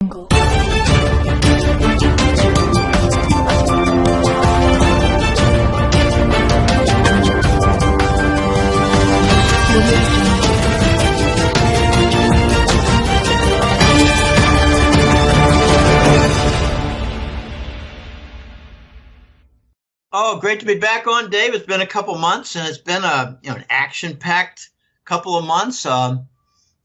Oh, great to be back on, Dave. It's been a couple months, and it's been an action-packed couple of months.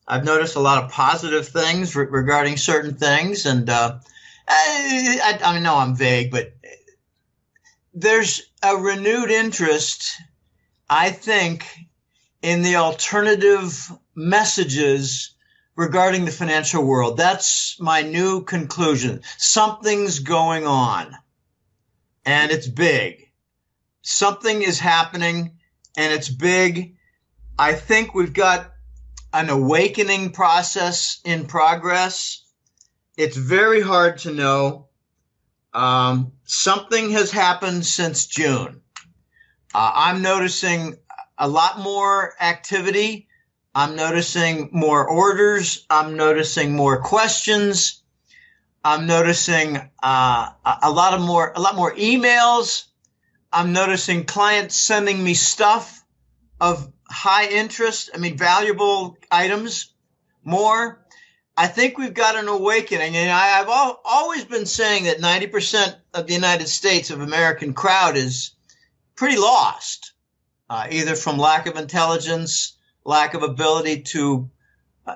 I've noticed a lot of positive things regarding certain things, and I know I'm vague, but there's a renewed interest, I think, in the alternative messages regarding the financial world. That's my new conclusion. Something's going on, and it's big. Something is happening, and it's big. I think we've got an awakening process in progress. It's very hard to know. Something has happened since June. I'm noticing a lot more activity. I'm noticing more orders. I'm noticing more questions. I'm noticing a lot more emails. I'm noticing clients sending me stuff of high interest. Valuable items, more. I think we've got an awakening. And I've always been saying that 90% of the United States of American crowd is pretty lost, either from lack of intelligence, lack of ability to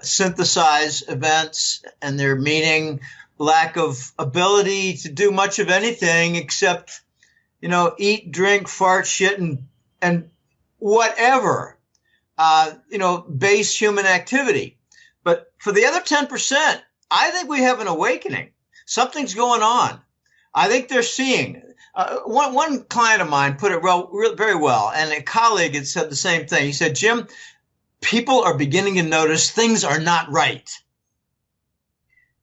synthesize events and their meaning, lack of ability to do much of anything except eat, drink, fart, shit, and whatever, base human activity. But for the other 10%, I think we have an awakening. Something's going on. I think they're seeing. One client of mine put it very well, and a colleague had said the same thing. He said, Jim, people are beginning to notice things are not right,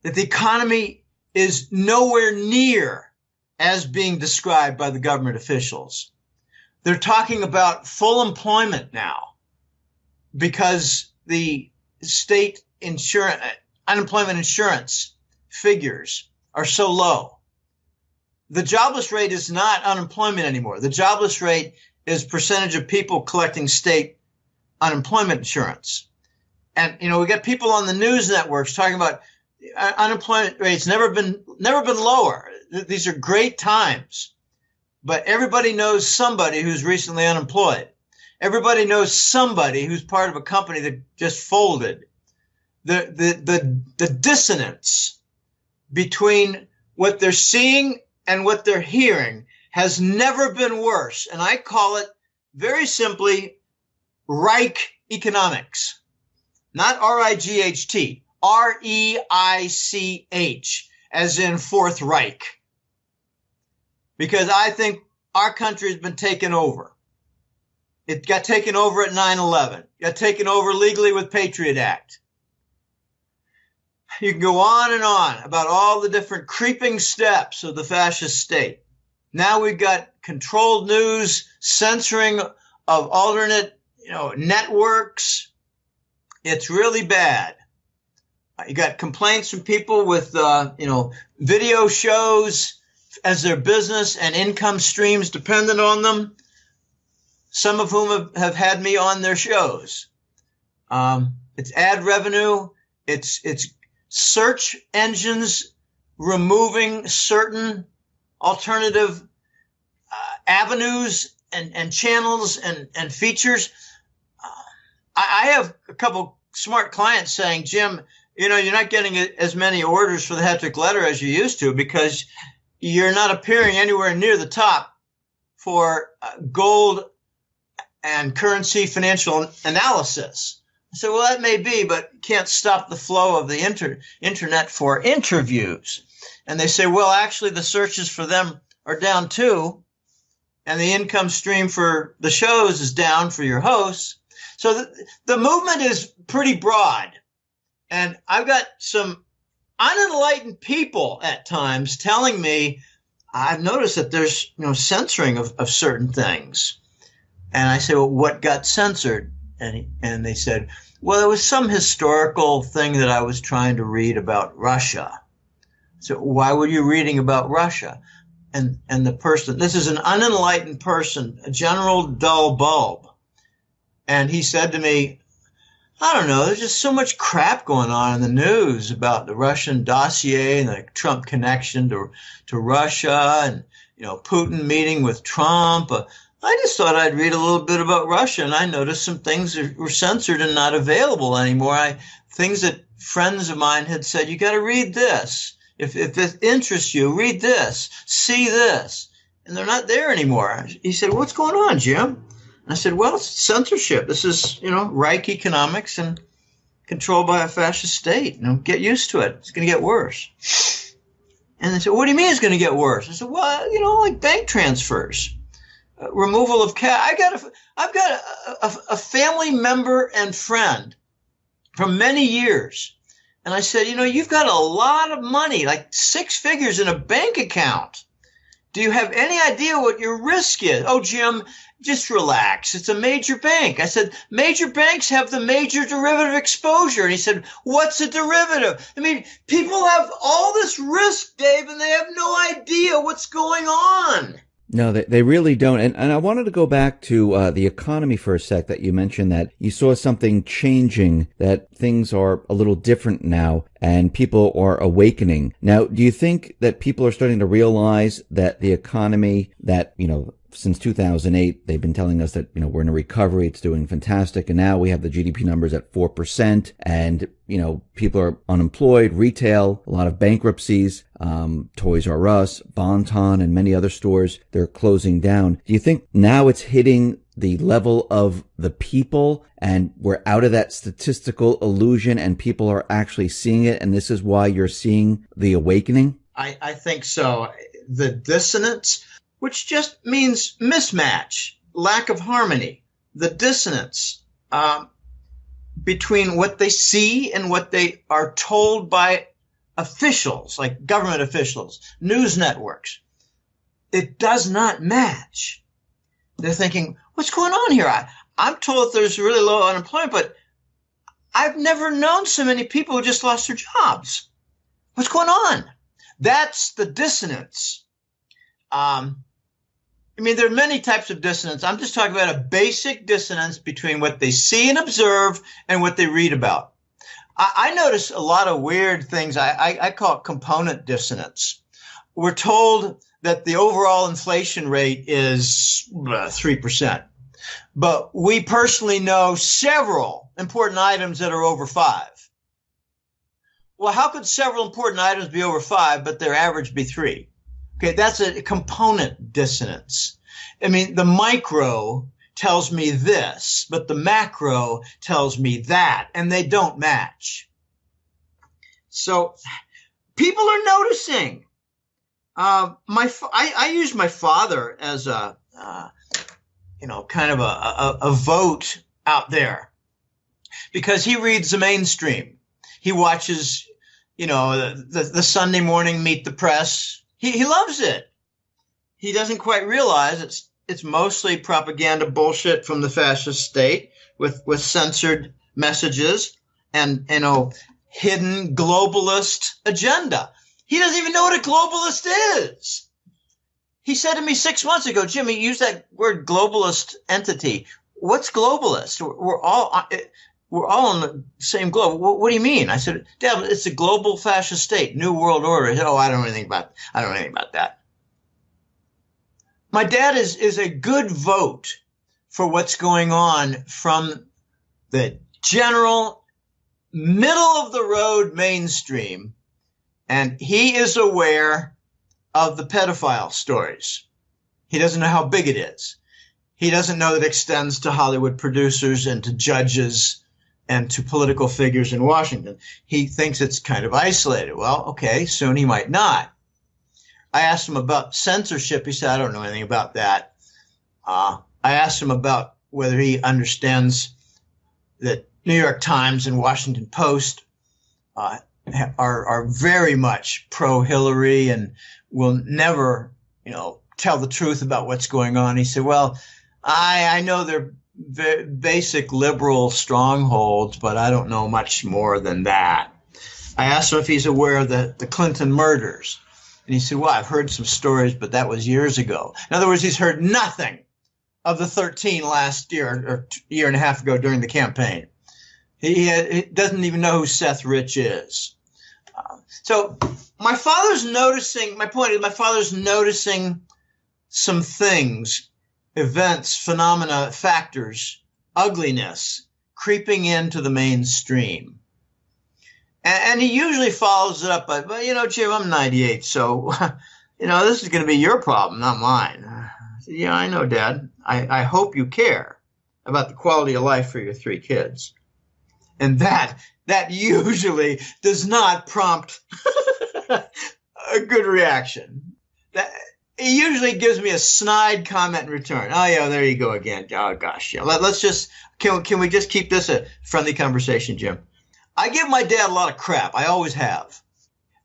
that the economy is nowhere near as being described by the government officials. They're talking about full employment now because the state unemployment insurance figures are so low. The jobless rate is not unemployment anymore. The jobless rate is percentage of people collecting state unemployment insurance. And, we got people on the news networks talking about unemployment rates never been lower. These are great times, but everybody knows somebody who's recently unemployed. Everybody knows somebody who's part of a company that just folded. The dissonance between what they're seeing and what they're hearing has never been worse. And I call it very simply Reich economics, not R-I-G-H-T, R-E-I-C-H, as in Fourth Reich. Because I think our country has been taken over. It got taken over at 9/11, got taken over legally with Patriot Act. You can go on and on about all the different creeping steps of the fascist state. Now we've got controlled news, censoring of alternate, networks. It's really bad. You got complaints from people with, video shows as their business and income streams dependent on them, some of whom have had me on their shows. It's ad revenue. It's search engines removing certain alternative avenues and channels and features. I have a couple smart clients saying, Jim, you're not getting as many orders for the hectic letter as you used to because you're not appearing anywhere near the top for gold and currency financial analysis. I said, well, that may be, but can't stop the flow of the internet for interviews. And they say, well, actually, the searches for them are down too, and the income stream for the shows is down for your hosts. So the movement is pretty broad. And I've got some unenlightened people at times telling me, I've noticed that there's censoring of certain things. And I say, well, what got censored? And they said, well, it was some historical thing that I was trying to read about Russia. So why were you reading about Russia? And the person, this is an unenlightened person, a general dull bulb. And he said to me, I don't know, there's just so much crap going on in the news about the Russian dossier and the Trump connection to Russia and, Putin meeting with Trump. I just thought I'd read a little bit about Russia, and I noticed some things that were censored and not available anymore. Things that friends of mine had said, you got to read this. If it interests you, read this, see this. And they're not there anymore. He said, what's going on, Jim? And I said, well, it's censorship. This is, Reich economics and controlled by a fascist state. Get used to it. It's going to get worse. And they said, what do you mean it's going to get worse? I said, well, like bank transfers, removal of cash. I've got a family member and friend from many years. And I said, you've got a lot of money, like 6 figures in a bank account. Do you have any idea what your risk is? Oh, Jim, just relax. It's a major bank. I said, major banks have the major derivative exposure. And he said, what's a derivative? I mean, people have all this risk, Dave, and they have no idea what's going on. No, they really don't. And I wanted to go back to the economy for a sec, that you mentioned that you saw something changing, that things are a little different now and people are awakening. Now, do you think that people are starting to realize that the economy that, since 2008, they've been telling us that, we're in a recovery, it's doing fantastic. And now we have the GDP numbers at 4% and, people are unemployed, retail, a lot of bankruptcies, Toys R Us, Bon-Ton, and many other stores, they're closing down. Do you think now it's hitting the level of the people and we're out of that statistical illusion and people are actually seeing it? And this is why you're seeing the awakening? I think so. The dissonance, which just means mismatch, lack of harmony, the dissonance between what they see and what they are told by officials, like government officials, news networks. It does not match. They're thinking, what's going on here? I'm told there's really low unemployment, but I've never known so many people who just lost their jobs. What's going on? That's the dissonance. There are many types of dissonance. I'm just talking about a basic dissonance between what they see and observe and what they read about. I notice a lot of weird things. I call it component dissonance. We're told that the overall inflation rate is 3%. But we personally know several important items that are over 5. Well, how could several important items be over 5, but their average be 3? Okay, that's a component dissonance. The micro tells me this, but the macro tells me that, and they don't match. So people are noticing. I use my father as a kind of a vote out there because he reads the mainstream. He watches, the Sunday morning Meet the Press. He loves it. He doesn't quite realize it's mostly propaganda bullshit from the fascist state with censored messages and, hidden globalist agenda. He doesn't even know what a globalist is. He said to me 6 months ago, Jimmy, use that word globalist entity. What's globalist? We're all on the same globe. What do you mean? I said, Dad, it's a global fascist state, new world order. He said, I don't know anything about that. My dad is a good vote for what's going on from the general middle of the road mainstream. And he is aware of the pedophile stories. He doesn't know how big it is. He doesn't know that it extends to Hollywood producers and to judges and to political figures in Washington. He thinks it's kind of isolated. Well, okay, soon he might not. I asked him about censorship. He said, I don't know anything about that. I asked him about whether he understands that New York Times and Washington Post are very much pro-Hillary and will never, tell the truth about what's going on. He said, well, I know they're basic liberal strongholds, but I don't know much more than that. I asked him if he's aware of the Clinton murders. And he said, well, I've heard some stories, but that was years ago. In other words, he's heard nothing of the 13 last year or year and a half ago during the campaign. He doesn't even know who Seth Rich is. So my father's noticing, my point is my father's noticing some things, events, phenomena, factors, ugliness creeping into the mainstream. And he usually follows it up by, well, you know, Jim, I'm 98, so, you know, this is going to be your problem, not mine. I said, yeah, I know, Dad. I hope you care about the quality of life for your 3 kids. And that usually does not prompt a good reaction. It usually gives me a snide comment in return. Oh, yeah, there you go again. Oh, gosh, yeah. Let's just, can we just keep this a friendly conversation, Jim? I give my dad a lot of crap. I always have.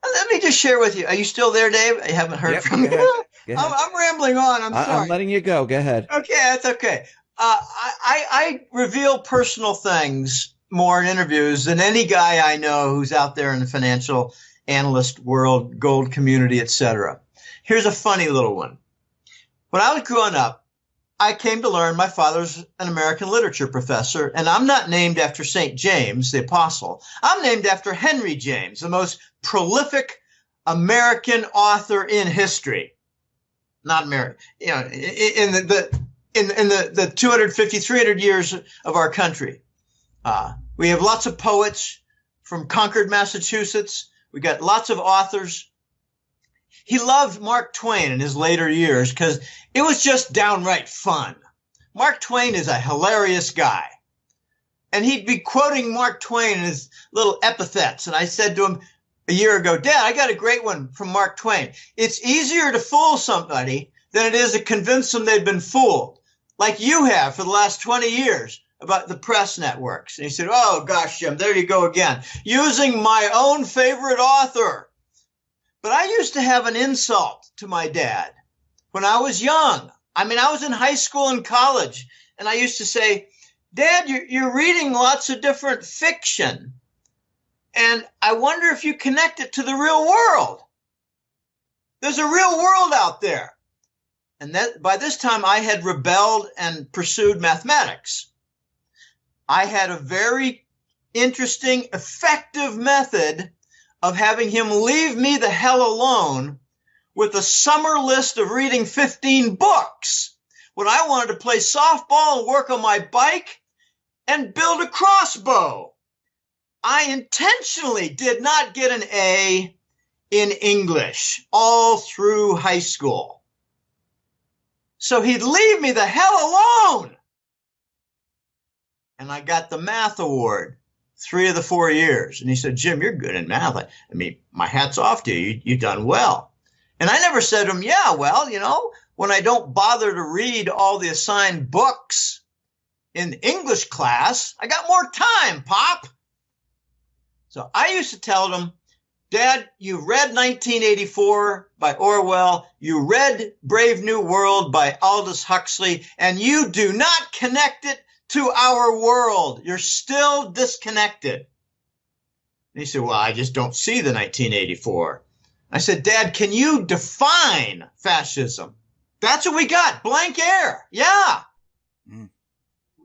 And let me just share with you. Are you still there, Dave? I haven't heard from you. I'm rambling on. I'm sorry. I'm letting you go. Go ahead. Okay, that's okay. I reveal personal things more in interviews than any guy I know who's out there in the financial analyst world, gold community, etc. Here's a funny little one. When I was growing up, I came to learn my father's an American literature professor, and I'm not named after St. James, the apostle. I'm named after Henry James, the most prolific American author in history. Not American, you know, in the 250, 300 years of our country. We have lots of poets from Concord, Massachusetts. We got lots of authors. He loved Mark Twain in his later years because it was just downright fun. Mark Twain is a hilarious guy. And he'd be quoting Mark Twain in his little epithets. And I said to him a year ago, Dad, I got a great one from Mark Twain. It's easier to fool somebody than it is to convince them they've been fooled, like you have for the last 20 years about the press networks. And he said, oh, gosh, Jim, there you go again, using my own favorite author. But I used to have an insult to my dad when I was young. I mean, I was in high school and college, and I used to say, Dad, you're reading lots of different fiction, and I wonder if you connect it to the real world. There's a real world out there. And that by this time, I had rebelled and pursued mathematics. I had a very interesting, effective method of having him leave me the hell alone with a summer list of reading 15 books when I wanted to play softball and work on my bike and build a crossbow. I intentionally did not get an A in English all through high school. So he'd leave me the hell alone. And I got the math award 3 of the 4 years. And he said, Jim, you're good in math. I mean, my hat's off to you. You've done well. And I never said to him, yeah, well, you know, when I don't bother to read all the assigned books in English class, I got more time, Pop. So I used to tell him, Dad, you read 1984 by Orwell, you read Brave New World by Aldous Huxley, and you do not connect it to our world. You're still disconnected. And he said, well, I just don't see the 1984. I said, Dad, can you define fascism? That's what we got. Blank air. Yeah.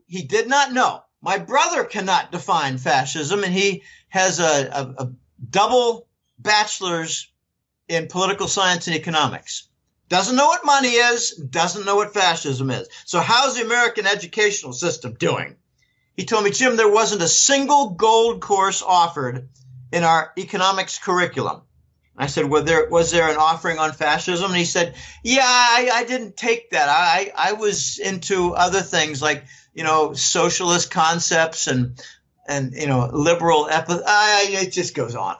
He did not know. My brother cannot define fascism, and he has a double bachelor's in political science and economics. Doesn't know what money is, doesn't know what fascism is. So how's the American educational system doing? He told me, Jim, there wasn't a single gold course offered in our economics curriculum. I said, was there an offering on fascism? And he said, yeah, I didn't take that. I was into other things like, you know, socialist concepts and you know, liberal, it just goes on.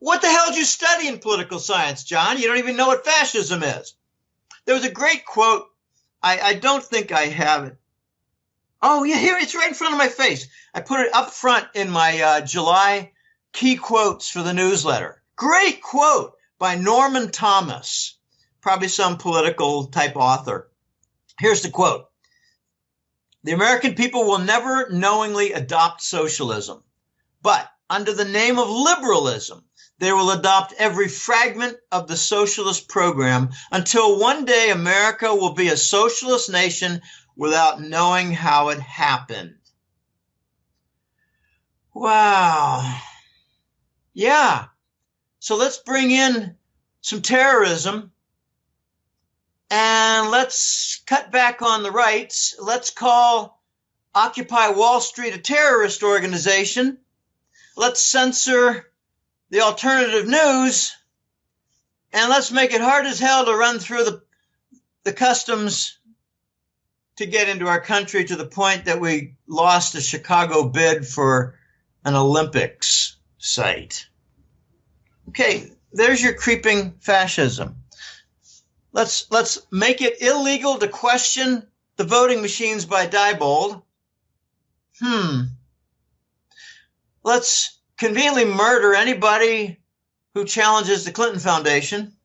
What the hell did you study in political science, John? You don't even know what fascism is. There was a great quote. I don't think I have it. Oh, yeah, here, it's right in front of my face. I put it up front in my July key quotes for the newsletter. Great quote by Norman Thomas, probably some political type author. Here's the quote. The American people will never knowingly adopt socialism, but under the name of liberalism, they will adopt every fragment of the socialist program until one day America will be a socialist nation without knowing how it happened. Wow. Yeah. So let's bring in some terrorism and let's cut back on the rights. Let's call Occupy Wall Street a terrorist organization. Let's censor the alternative news, and let's make it hard as hell to run through the customs to get into our country, to the point that we lost a Chicago bid for an Olympics site. Okay, there's your creeping fascism. Let's make it illegal to question the voting machines by Diebold. Let's conveniently murder anybody who challenges the Clinton Foundation.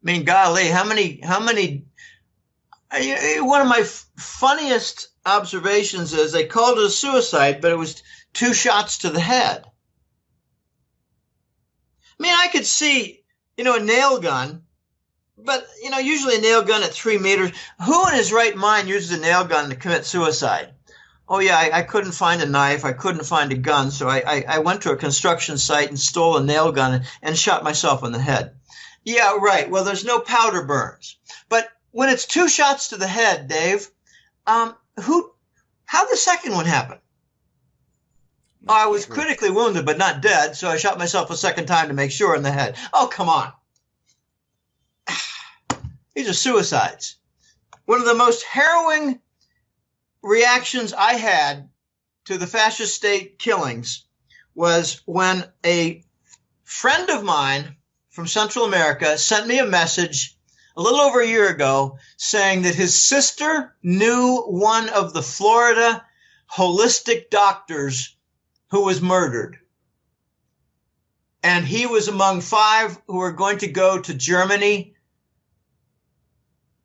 I mean, golly, how many, one of my funniest observations is they called it a suicide, but it was 2 shots to the head. I mean, I could see, a nail gun, but, usually a nail gun at 3 meters. Who in his right mind uses a nail gun to commit suicide? Oh, yeah, I couldn't find a knife. I couldn't find a gun. So I went to a construction site and stole a nail gun and shot myself in the head. Yeah, right. Well, there's no powder burns. But when it's 2 shots to the head, Dave, how'd the second one happen? Oh, I was critically wounded, but not dead. So I shot myself a second time to make sure in the head. Oh, come on. These are suicides. One of the most harrowing reactions I had to the fascist state killings was when a friend of mine from Central America sent me a message a little over a year ago saying that his sister knew one of the Florida holistic doctors who was murdered. And he was among 5 who were going to go to Germany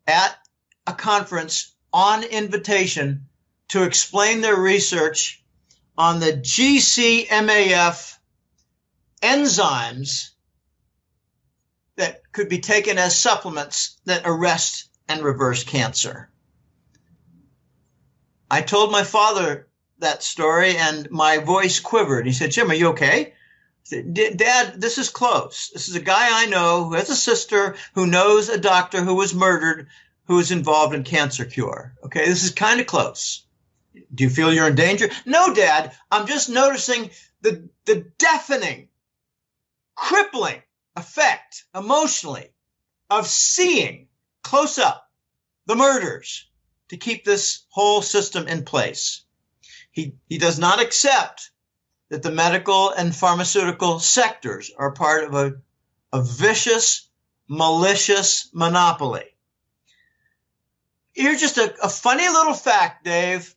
at a conference on invitation to explain their research on the GCMAF enzymes that could be taken as supplements that arrest and reverse cancer. I told my father that story and my voice quivered. He said, "Jim, are you okay?" I said, "Dad, this is close. This is a guy I know who has a sister who knows a doctor who was murdered who was involved in cancer cure. Okay, this is kind of close. Do you feel you're in danger?" "No, Dad, I'm just noticing the deafening, crippling effect emotionally of seeing close up the murders to keep this whole system in place." He does not accept that the medical and pharmaceutical sectors are part of a vicious, malicious monopoly. Here's just a funny little fact, Dave.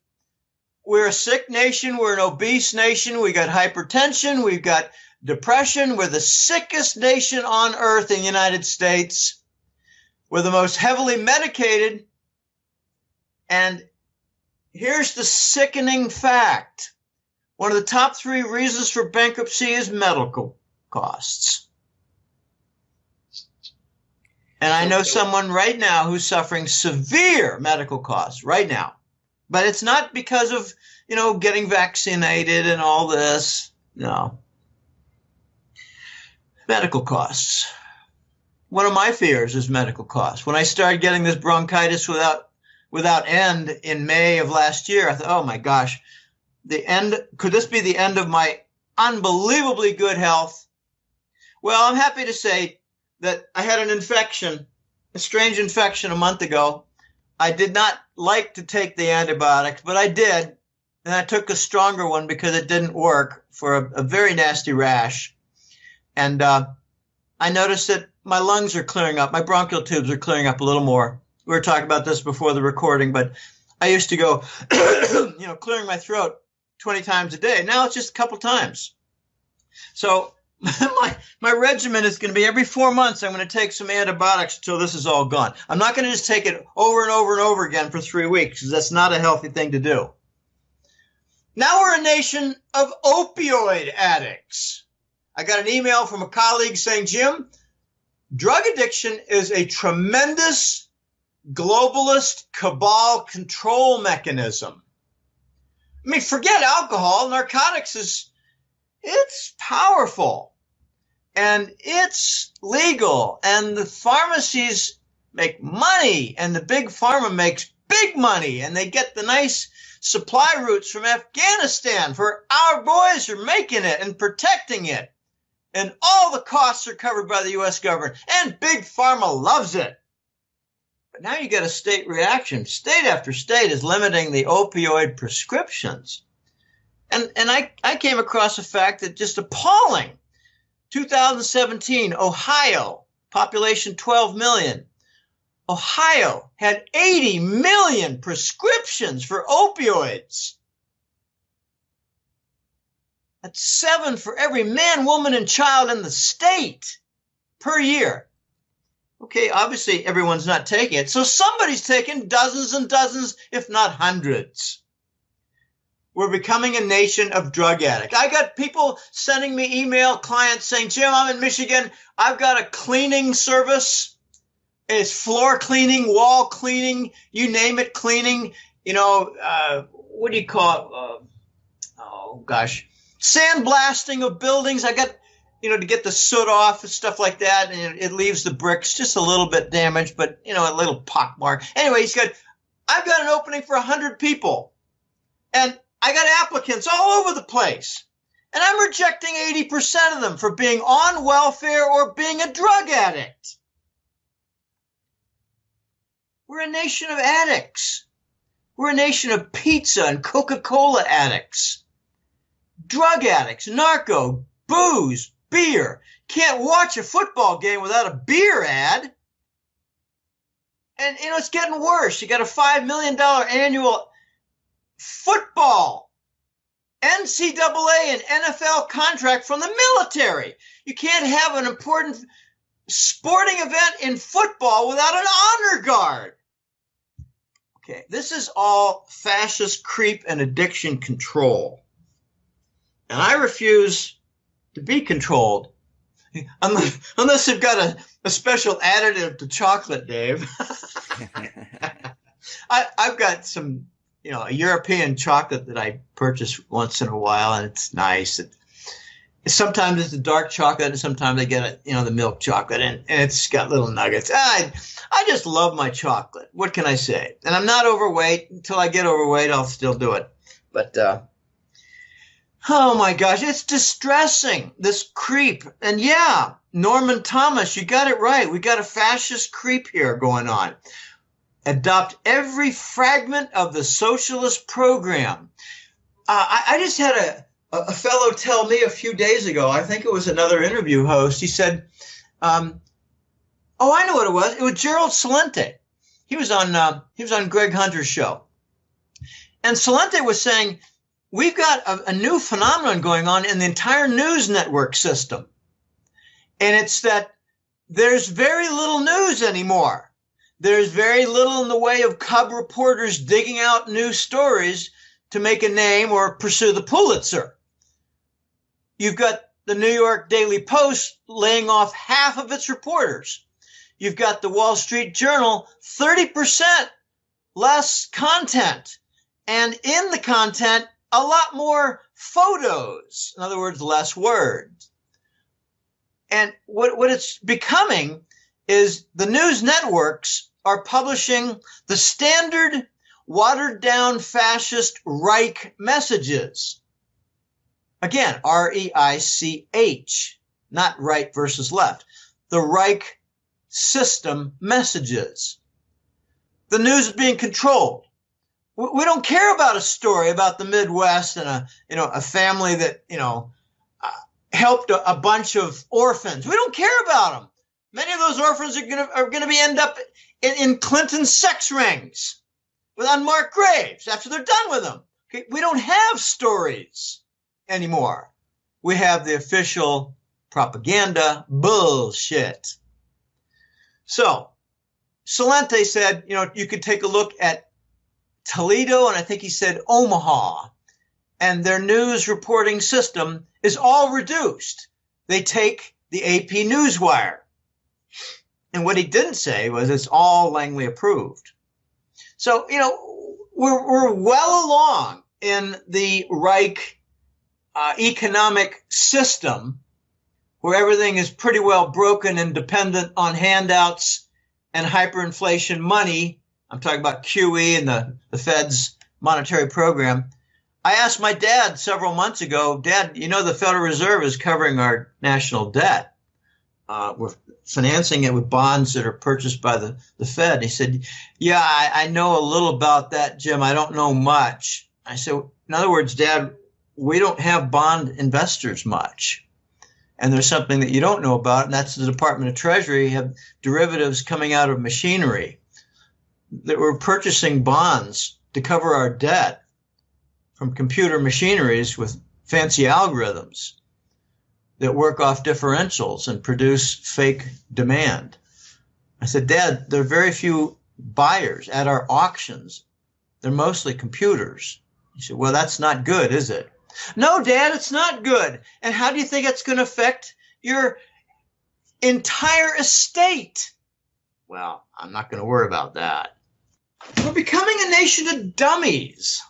We're a sick nation. We're an obese nation. We got hypertension. We've got depression. We're the sickest nation on earth in the United States. We're the most heavily medicated. And here's the sickening fact. One of the top 3 reasons for bankruptcy is medical costs. And I know someone right now who's suffering severe medical costs right now. But it's not because of, getting vaccinated and all this. No. Medical costs. One of my fears is medical costs. When I started getting this bronchitis without end in May of last year, I thought, oh my gosh, could this be the end of my unbelievably good health? Well, I'm happy to say that I had an infection, a strange infection a month ago. I did not like to take the antibiotics, but I did. And I took a stronger one because it didn't work for a very nasty rash. And I noticed that my lungs are clearing up. My bronchial tubes are clearing up a little more. We were talking about this before the recording, but I used to go, clearing my throat 20 times a day. Now it's just a couple times. So my regimen is going to be every 4 months, I'm going to take some antibiotics until this is all gone. I'm not going to just take it over and over and over again for 3 weeks because that's not a healthy thing to do. Now we're a nation of opioid addicts. I got an email from a colleague saying, Jim, drug addiction is a tremendous globalist cabal control mechanism. I mean, forget alcohol. Narcotics it's powerful and it's legal, and the pharmacies make money and the big pharma makes big money, and they get the nice supply routes from Afghanistan for our boys are making it and protecting it. And all the costs are covered by the U.S. government, and big pharma loves it. But now you get a state reaction. State after state is limiting the opioid prescriptions. And I came across a fact that just appalling. 2017, Ohio, population 12 million. Ohio had 80 million prescriptions for opioids. That's 7 for every man, woman, and child in the state per year. Okay, obviously everyone's not taking it. So somebody's taking dozens and dozens, if not hundreds. We're becoming a nation of drug addicts. I got people sending me email, clients saying, Jim, I'm in Michigan. I've got a cleaning service. It's floor cleaning, wall cleaning, you name it, cleaning. You know, what do you call it? Sandblasting of buildings. I got, to get the soot off and stuff like that. And it leaves the bricks just a little bit damaged, but, a little pockmark. Anyway, he said, I've got an opening for 100 people. And I got applicants all over the place. And I'm rejecting 80% of them for being on welfare or being a drug addict. We're a nation of addicts. We're a nation of pizza and Coca-Cola addicts. Drug addicts, narco, booze, beer. Can't watch a football game without a beer ad. And, it's getting worse. You got a $5 million annual football, NCAA and NFL contract from the military. You can't have an important sporting event in football without an honor guard. Okay, this is all fascist creep and addiction control. And I refuse to be controlled unless you've got a special additive to chocolate, Dave. I've got some, a European chocolate that I purchase once in a while, and it's nice. Sometimes it's the dark chocolate, and sometimes I get the milk chocolate, and it's got little nuggets. I just love my chocolate. What can I say? And I'm not overweight. Until I get overweight, I'll still do it. But oh my gosh, it's distressing, this creep. And yeah, Norman Thomas, you got it right. We got a fascist creep here going on. Adopt every fragment of the socialist program. I just had a fellow tell me a few days ago, I think it was another interview host, he said, I know what it was. It was Gerald Celente. He was on Greg Hunter's show. And Celente was saying, we've got a new phenomenon going on in the entire news network system. And it's that there's very little news anymore. There's very little in the way of cub reporters digging out new stories to make a name or pursue the Pulitzer. You've got the New York Daily Post laying off half of its reporters. You've got the Wall Street Journal, 30% less content. And in the content, a lot more photos. In other words, less words. And what it's becoming is the news networks are publishing the standard watered-down fascist Reich messages. Again, R-E-I-C-H, not right versus left. The Reich system messages. The news is being controlled. We don't care about a story about the Midwest and a family that helped a bunch of orphans. We don't care about them. Many of those orphans are going to end up in Clinton's sex rings with unmarked graves after they're done with them. Okay? We don't have stories anymore. We have the official propaganda bullshit. So, Celente said, you could take a look at Toledo, and I think he said Omaha. and their news reporting system is all reduced. They take the AP Newswire. And what he didn't say was it's all Langley approved. So, we're well along in the Reich economic system where everything is pretty well broken and dependent on handouts and hyperinflation money. I'm talking about QE and the Fed's monetary program. I asked my dad several months ago, Dad, the Federal Reserve is covering our national debt. We're financing it with bonds that are purchased by the Fed. He said, yeah, I know a little about that, Jim. I don't know much. I said, in other words, Dad, we don't have bond investors much. And there's something that you don't know about, and that's the Department of Treasury have derivatives coming out of machinery that we're purchasing bonds to cover our debt from computer machineries with fancy algorithms that work off differentials and produce fake demand. I said, Dad, there are very few buyers at our auctions. They're mostly computers. He said, well, that's not good, is it? No, Dad, it's not good. And how do you think it's going to affect your entire estate? Well, I'm not going to worry about that. We're becoming a nation of dummies.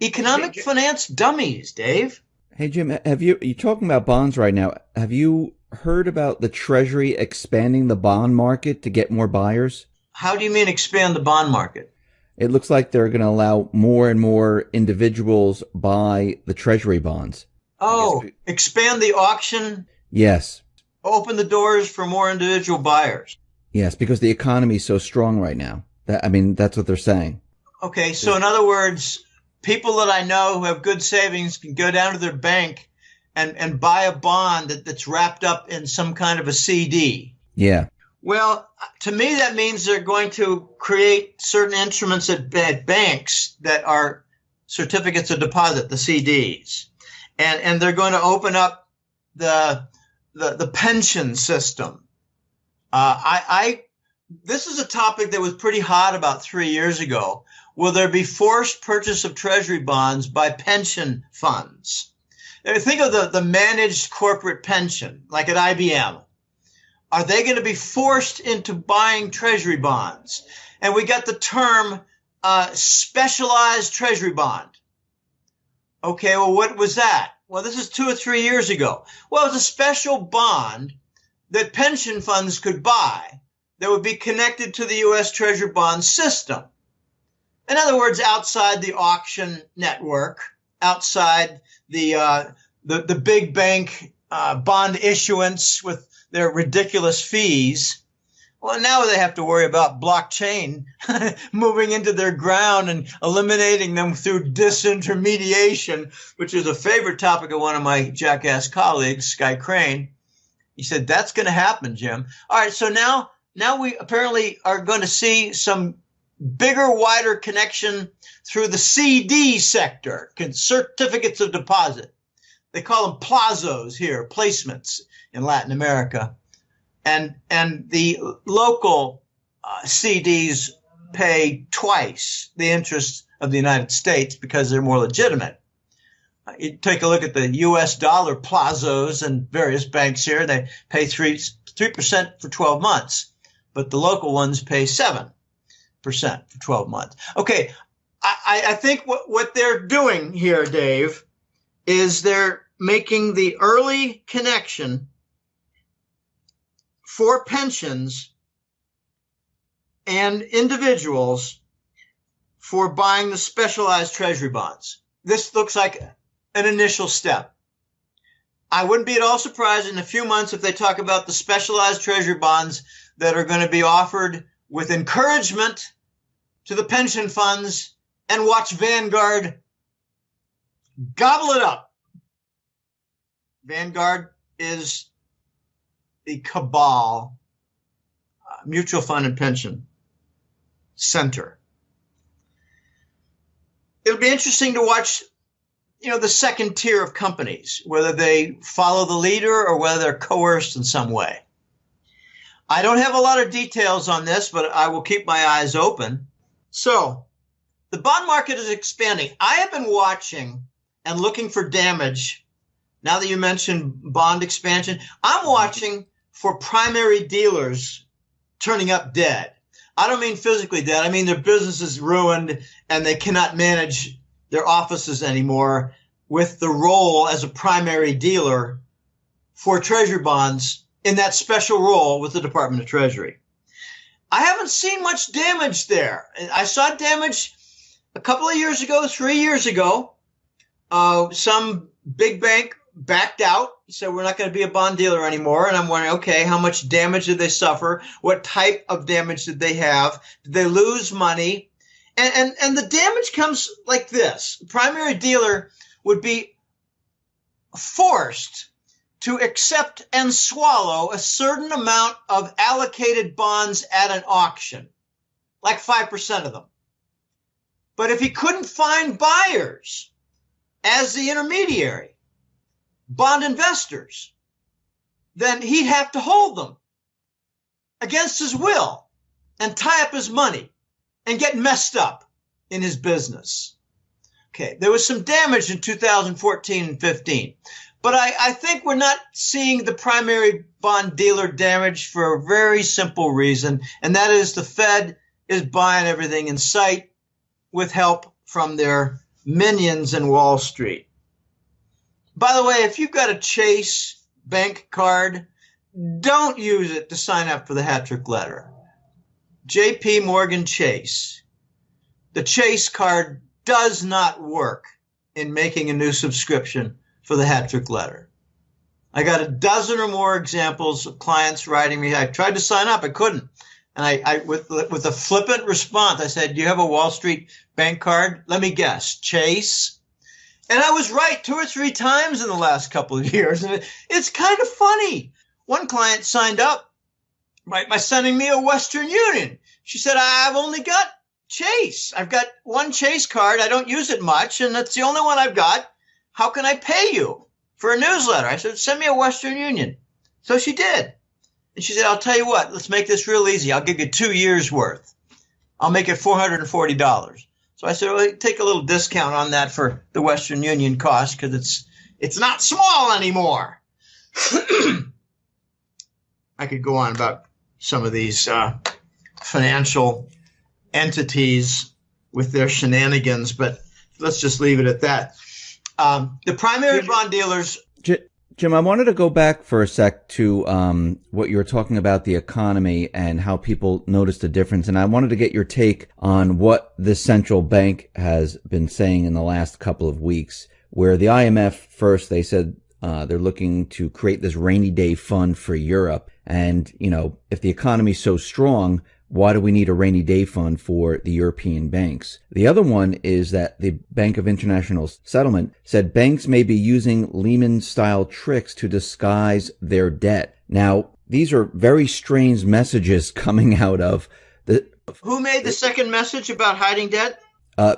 Economic finance dummies, Dave. Hey, Jim, you're talking about bonds right now. Have you heard about the Treasury expanding the bond market to get more buyers? How do you mean expand the bond market? It looks like they're going to allow more and more individuals buy the Treasury bonds. Oh, expand the auction? Yes. Open the doors for more individual buyers? Yes, because the economy is so strong right now. That's what they're saying. Okay, so in other words, people that I know who have good savings can go down to their bank and buy a bond that's wrapped up in some kind of a CD. Yeah. Well, to me, that means they're going to create certain instruments at banks that are certificates of deposit, the CDs. And they're going to open up the pension system. This is a topic that was pretty hot about 3 years ago. Will there be forced purchase of Treasury bonds by pension funds? Think of the managed corporate pension, like at IBM. Are they going to be forced into buying Treasury bonds? And we got the term specialized Treasury bond. Okay, well, what was that? Well, this is 2 or 3 years ago. Well, it was a special bond that pension funds could buy that would be connected to the U.S. Treasury bond system. In other words, outside the auction network, outside the big bank bond issuance with their ridiculous fees. Well, now they have to worry about blockchain moving into their ground and eliminating them through disintermediation, which is a favorite topic of one of my jackass colleagues, Sky Crane. He said, that's going to happen, Jim. All right, so now we apparently are going to see some bigger, wider connection through the CD sector, certificates of deposit. They call them plazos here, placements in Latin America. And the local CDs pay twice the interest of the United States because they're more legitimate. You take a look at the U.S. dollar plazos and various banks here. They pay 3% for 12 months, but the local ones pay 7% for 12 months. Okay, I think what they're doing here, Dave, is they're making the early connection for pensions and individuals for buying the specialized Treasury bonds. This looks like an initial step. I wouldn't be at all surprised in a few months if they talk about the specialized Treasury bonds that are going to be offered with encouragement to the pension funds, and watch Vanguard gobble it up. Vanguard is the cabal mutual fund and pension center. It'll be interesting to watch, the second tier of companies, whether they follow the leader or whether they're coerced in some way. I don't have a lot of details on this, but I will keep my eyes open. So the bond market is expanding. I have been watching and looking for damage. Now that you mentioned bond expansion, I'm watching for primary dealers turning up dead. I don't mean physically dead. I mean their business is ruined and they cannot manage their offices anymore with the role as a primary dealer for treasury bonds in that special role with the Department of Treasury. I haven't seen much damage there. I saw damage a couple of years ago, 3 years ago. Some big bank backed out, said we're not going to be a bond dealer anymore. And I'm wondering, okay, how much damage did they suffer? What type of damage did they have? Did they lose money? And the damage comes like this. Primary dealer would be forced to accept and swallow a certain amount of allocated bonds at an auction, like 5% of them. But if he couldn't find buyers as the intermediary, bond investors, then he'd have to hold them against his will and tie up his money and get messed up in his business. Okay, there was some damage in 2014 and 15, but I think we're not seeing the primary bond dealer damage for a very simple reason, and that is the Fed is buying everything in sight with help from their minions in Wall Street. By the way, if you've got a Chase bank card, don't use it to sign up for the hat trick letter. JP Morgan Chase. The Chase card does not work in making a new subscription for the hat trick letter. I got a dozen or more examples of clients writing me. I tried to sign up, I couldn't. And I with a flippant response, I said, do you have a Wall Street bank card? Let me guess, Chase? And I was right 2 or 3 times in the last couple of years. And it's kind of funny. One client signed up by sending me a Western Union. She said, I've only got Chase. I've got one Chase card. I don't use it much, and that's the only one I've got. How can I pay you for a newsletter? I said, send me a Western Union. So she did. And she said, I'll tell you what, let's make this real easy. I'll give you 2 years worth. I'll make it $440. So I said, well, take a little discount on that for the Western Union cost because it's not small anymore. I could go on about some of these financial entities with their shenanigans, but let's just leave it at that. The primary bond dealers. Jim, I wanted to go back for a sec to what you were talking about, the economy and how people noticed a difference. And I wanted to get your take on what the central bank has been saying in the last couple of weeks, where the IMF first, they said they're looking to create this rainy day fund for Europe. And, you know, if the economy's so strong, why do we need a rainy day fund for the European banks? The other one is that the Bank of International Settlement said banks may be using Lehman-style tricks to disguise their debt. Now, these are very strange messages coming out of the... Who made the second message about hiding debt?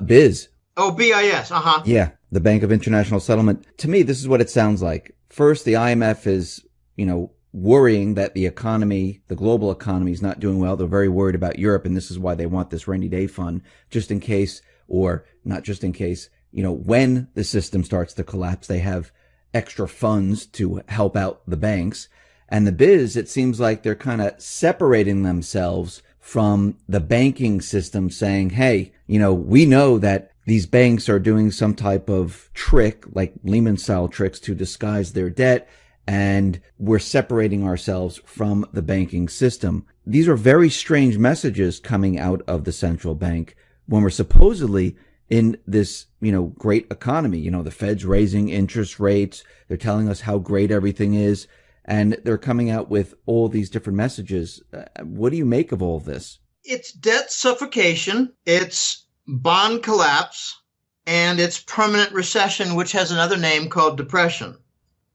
BIS. Oh, BIS, uh-huh. Yeah, the Bank of International Settlement. To me, this is what it sounds like. First, the IMF is, you know, worrying that the economy, the global economy is not doing well. They're very worried about Europe, and this is why they want this rainy day fund, just in case, or not just in case, you know, when the system starts to collapse, they have extra funds to help out the banks. And the BIS, it seems like they're kind of separating themselves from the banking system, saying, hey, you know, we know that these banks are doing some type of trick, like Lehman-style tricks, to disguise their debt, and we're separating ourselves from the banking system. These are very strange messages coming out of the central bank when we're supposedly in this, you know, great economy. You know, the Fed's raising interest rates. They're telling us how great everything is, and they're coming out with all these different messages. What do you make of all this? It's debt suffocation. It's bond collapse, and it's permanent recession, which has another name called depression.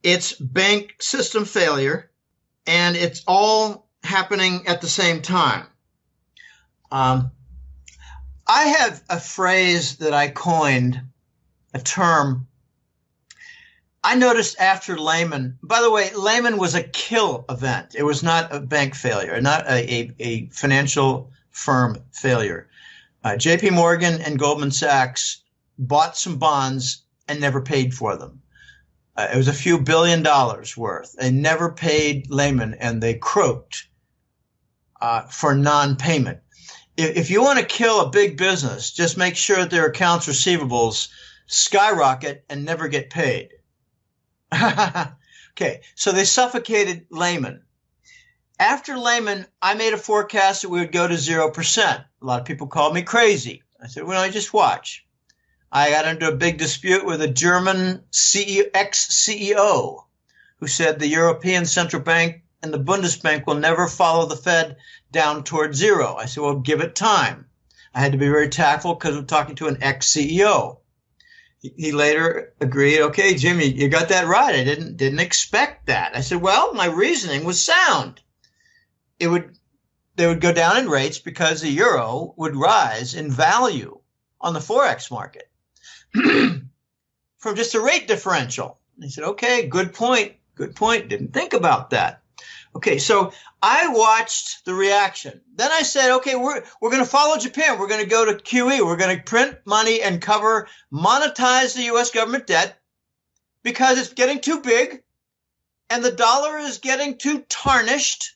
It's bank system failure, and it's all happening at the same time. I have a phrase that I coined, a term. I noticed after Lehman, by the way, Lehman was a kill event. It was not a bank failure, not a financial firm failure. JP Morgan and Goldman Sachs bought some bonds and never paid for them. It was a few $1 billion worth. They never paid Lehman, and they croaked for non-payment. If you want to kill a big business, just make sure that their accounts receivables skyrocket and never get paid. Okay, so they suffocated Lehman. After Lehman, I made a forecast that we would go to 0%. A lot of people called me crazy. I said, well, just watch. I got into a big dispute with a German ex-CEO who said the European Central Bank and the Bundesbank will never follow the Fed down toward zero. I said, well, give it time. I had to be very tactful because I'm talking to an ex-CEO. He later agreed, okay, Jimmy, you got that right. I didn't expect that. I said, well, my reasoning was sound. They would go down in rates because the euro would rise in value on the Forex market from just a rate differential. And he said, okay, good point. Good point. Didn't think about that. Okay, so I watched the reaction. Then I said, okay, we're going to follow Japan. We're going to go to QE. We're going to print money and monetize the U.S. government debt because it's getting too big and the dollar is getting too tarnished.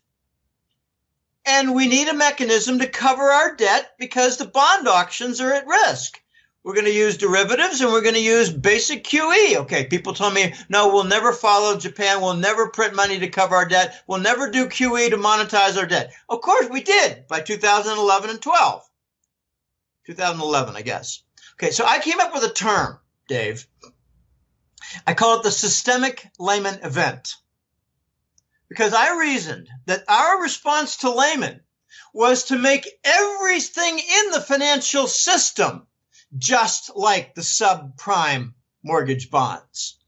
And we need a mechanism to cover our debt because the bond auctions are at risk. We're going to use derivatives and we're going to use basic QE. Okay, people told me, no, we'll never follow Japan. We'll never print money to cover our debt. We'll never do QE to monetize our debt. Of course, we did by 2011 and 12. 2011, I guess. Okay, so I came up with a term, Dave. I call it the systemic Lehman event. Because I reasoned that our response to Lehman was to make everything in the financial system just like the subprime mortgage bonds.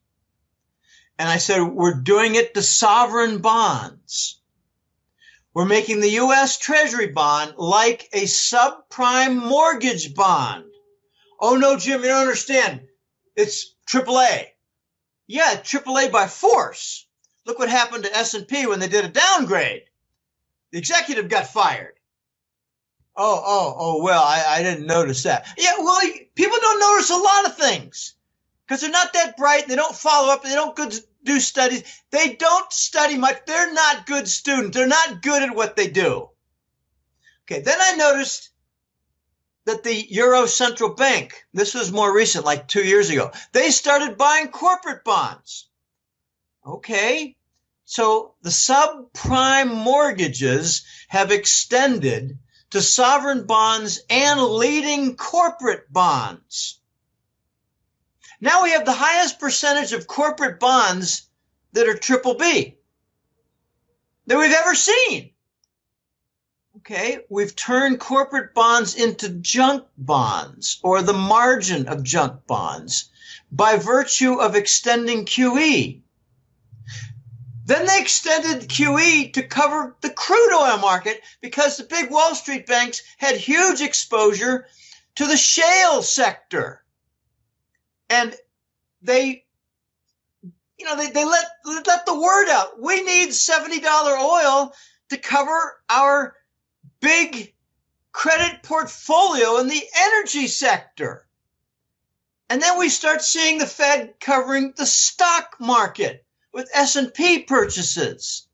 And I said, we're doing it to sovereign bonds. We're making the U.S. Treasury bond like a subprime mortgage bond. Oh, no, Jim, you don't understand. It's AAA. Yeah, AAA by force. Look what happened to S&P when they did a downgrade. The executive got fired. Well, I didn't notice that. Yeah, well, people don't notice a lot of things because they're not that bright. They don't follow up. They don't do studies. They don't study much. They're not good students. They're not good at what they do. Okay, then I noticed that the Euro Central Bank, this was more recent, like 2 years ago, they started buying corporate bonds. Okay, so the subprime mortgages have extended to sovereign bonds and leading corporate bonds. Now we have the highest percentage of corporate bonds that are triple B that we've ever seen. Okay, we've turned corporate bonds into junk bonds or the margin of junk bonds by virtue of extending QE. Then they extended QE to cover the crude oil market because the big Wall Street banks had huge exposure to the shale sector. And they let the word out. We need $70 oil to cover our big credit portfolio in the energy sector. And then we start seeing the Fed covering the stock market with S&P purchases.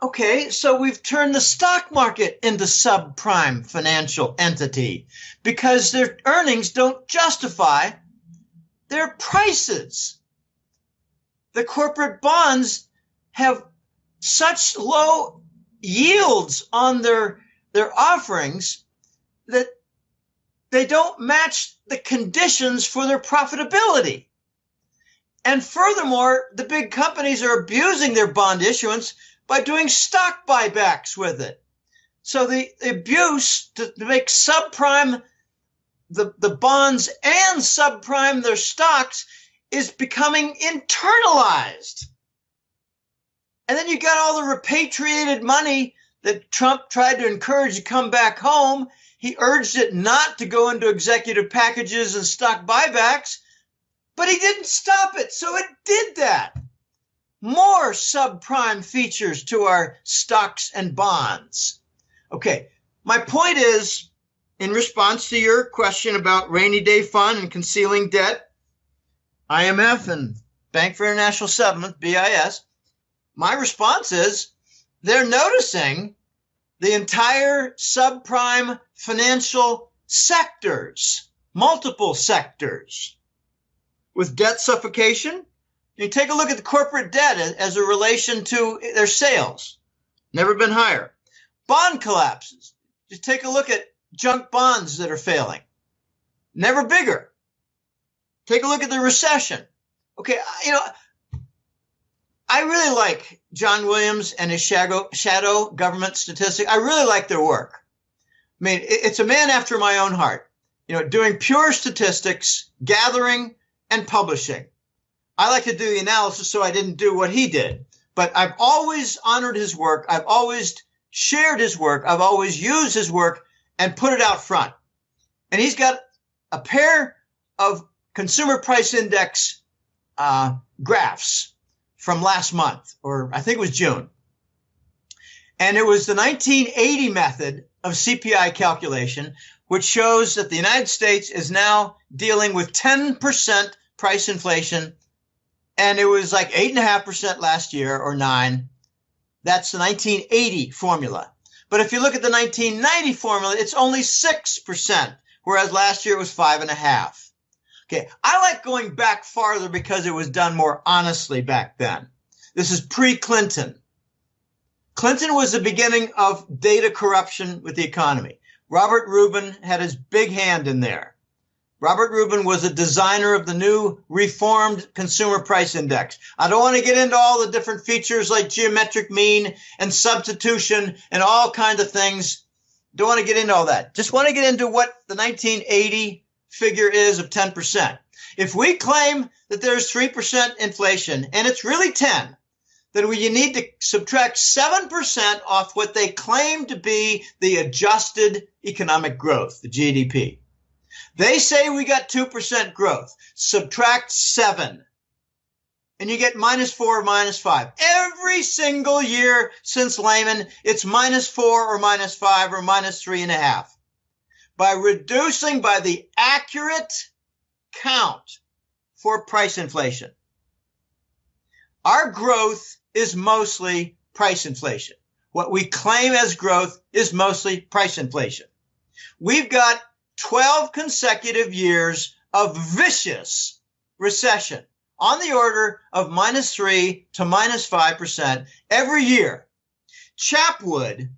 Okay, so we've turned the stock market into subprime financial entity because their earnings don't justify their prices. The corporate bonds have such low yields on their offerings that they don't match the conditions for their profitability. And furthermore, the big companies are abusing their bond issuance by doing stock buybacks with it. So the abuse to make subprime the bonds and subprime their stocks is becoming internalized. And then you got all the repatriated money that Trump tried to encourage to come back home. He urged it not to go into executive packages and stock buybacks. But he didn't stop it, so it did that. More subprime features to our stocks and bonds. Okay, my point is in response to your question about rainy day fund and concealing debt, IMF and Bank for International Settlement, BIS, my response is they're noticing the entire subprime financial sectors, multiple sectors, with debt suffocation. You take a look at the corporate debt as a relation to their sales. Never been higher. Bond collapses. Just take a look at junk bonds that are failing. Never bigger. Take a look at the recession. Okay, I really like John Williams and his shadow government statistic. I really like their work. I mean, it's a man after my own heart, doing pure statistics, gathering and publishing. I like to do the analysis, so I didn't do what he did. But I've always honored his work. I've always shared his work. I've always used his work and put it out front. And he's got a pair of consumer price index graphs from last month, or I think it was June. And it was the 1980 method of CPI calculation, which shows that the United States is now dealing with 10% price inflation. And it was like 8.5% last year, or 9%. That's the 1980 formula. But if you look at the 1990 formula, it's only 6%, whereas last year it was 5.5%. Okay, I like going back farther because it was done more honestly back then. This is pre-Clinton. Clinton was the beginning of data corruption with the economy. Robert Rubin had his big hand in there. Robert Rubin was a designer of the new reformed consumer price index. I don't want to get into all the different features like geometric mean and substitution and all kinds of things. Don't want to get into all that. Just want to get into what the 1980 figure is of 10%. If we claim that there's 3% inflation and it's really 10, then you need to subtract 7% off what they claim to be the adjusted economic growth, the GDP. They say we got 2% growth. Subtract 7. And you get -4 or -5. Every single year since Lehman, it's -4 or -5 or -3.5. By reducing by the accurate count for price inflation. Our growth is mostly price inflation. What we claim as growth is mostly price inflation. We've got 12 consecutive years of vicious recession on the order of -3 to -5% every year. Chapwood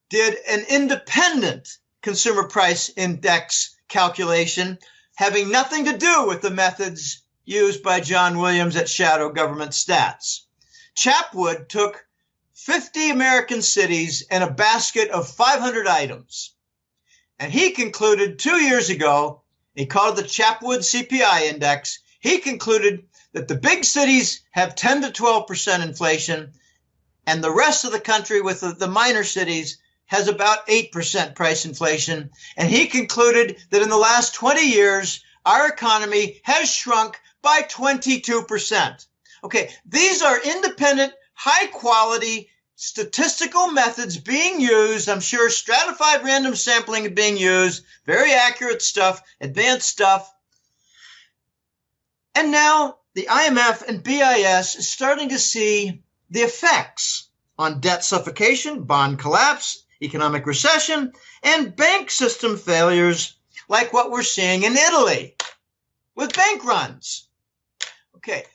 did an independent consumer price index calculation having nothing to do with the methods used by John Williams at Shadow Government Stats. Chapwood took 50 American cities and a basket of 500 items. And he concluded 2 years ago, he called it the Chapwood CPI index. He concluded that the big cities have 10 to 12% inflation, and the rest of the country with the minor cities has about 8% price inflation. And he concluded that in the last 20 years, our economy has shrunk by 22%. Okay, these are independent, high-quality statistical methods being used. I'm sure stratified random sampling is being used, very accurate stuff, advanced stuff. And now the IMF and BIS is starting to see the effects on debt suffocation, bond collapse, economic recession, and bank system failures like what we're seeing in Italy with bank runs. Okay,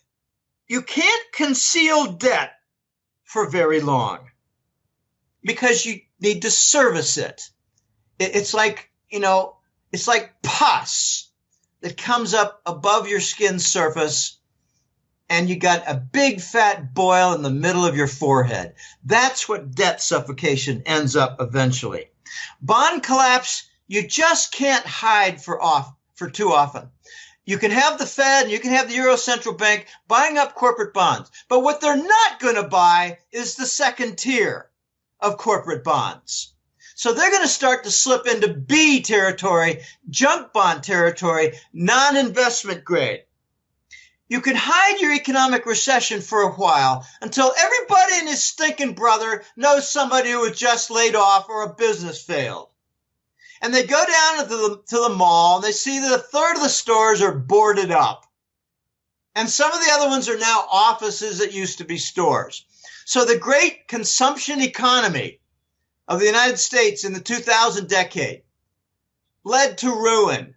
you can't conceal debt for very long because you need to service it. It's like, it's like pus that comes up above your skin surface and you got a big fat boil in the middle of your forehead. That's what debt suffocation ends up eventually. Bond collapse, you just can't hide for too often. You can have the Fed and you can have the Euro Central Bank buying up corporate bonds. But what they're not going to buy is the second tier of corporate bonds. So they're going to start to slip into B territory, junk bond territory, non-investment grade. You can hide your economic recession for a while until everybody and his stinking brother knows somebody who was just laid off or a business failed. And they go down to the mall and they see that a third of the stores are boarded up. And some of the other ones are now offices that used to be stores. So the great consumption economy of the United States in the 2000 decade led to ruin.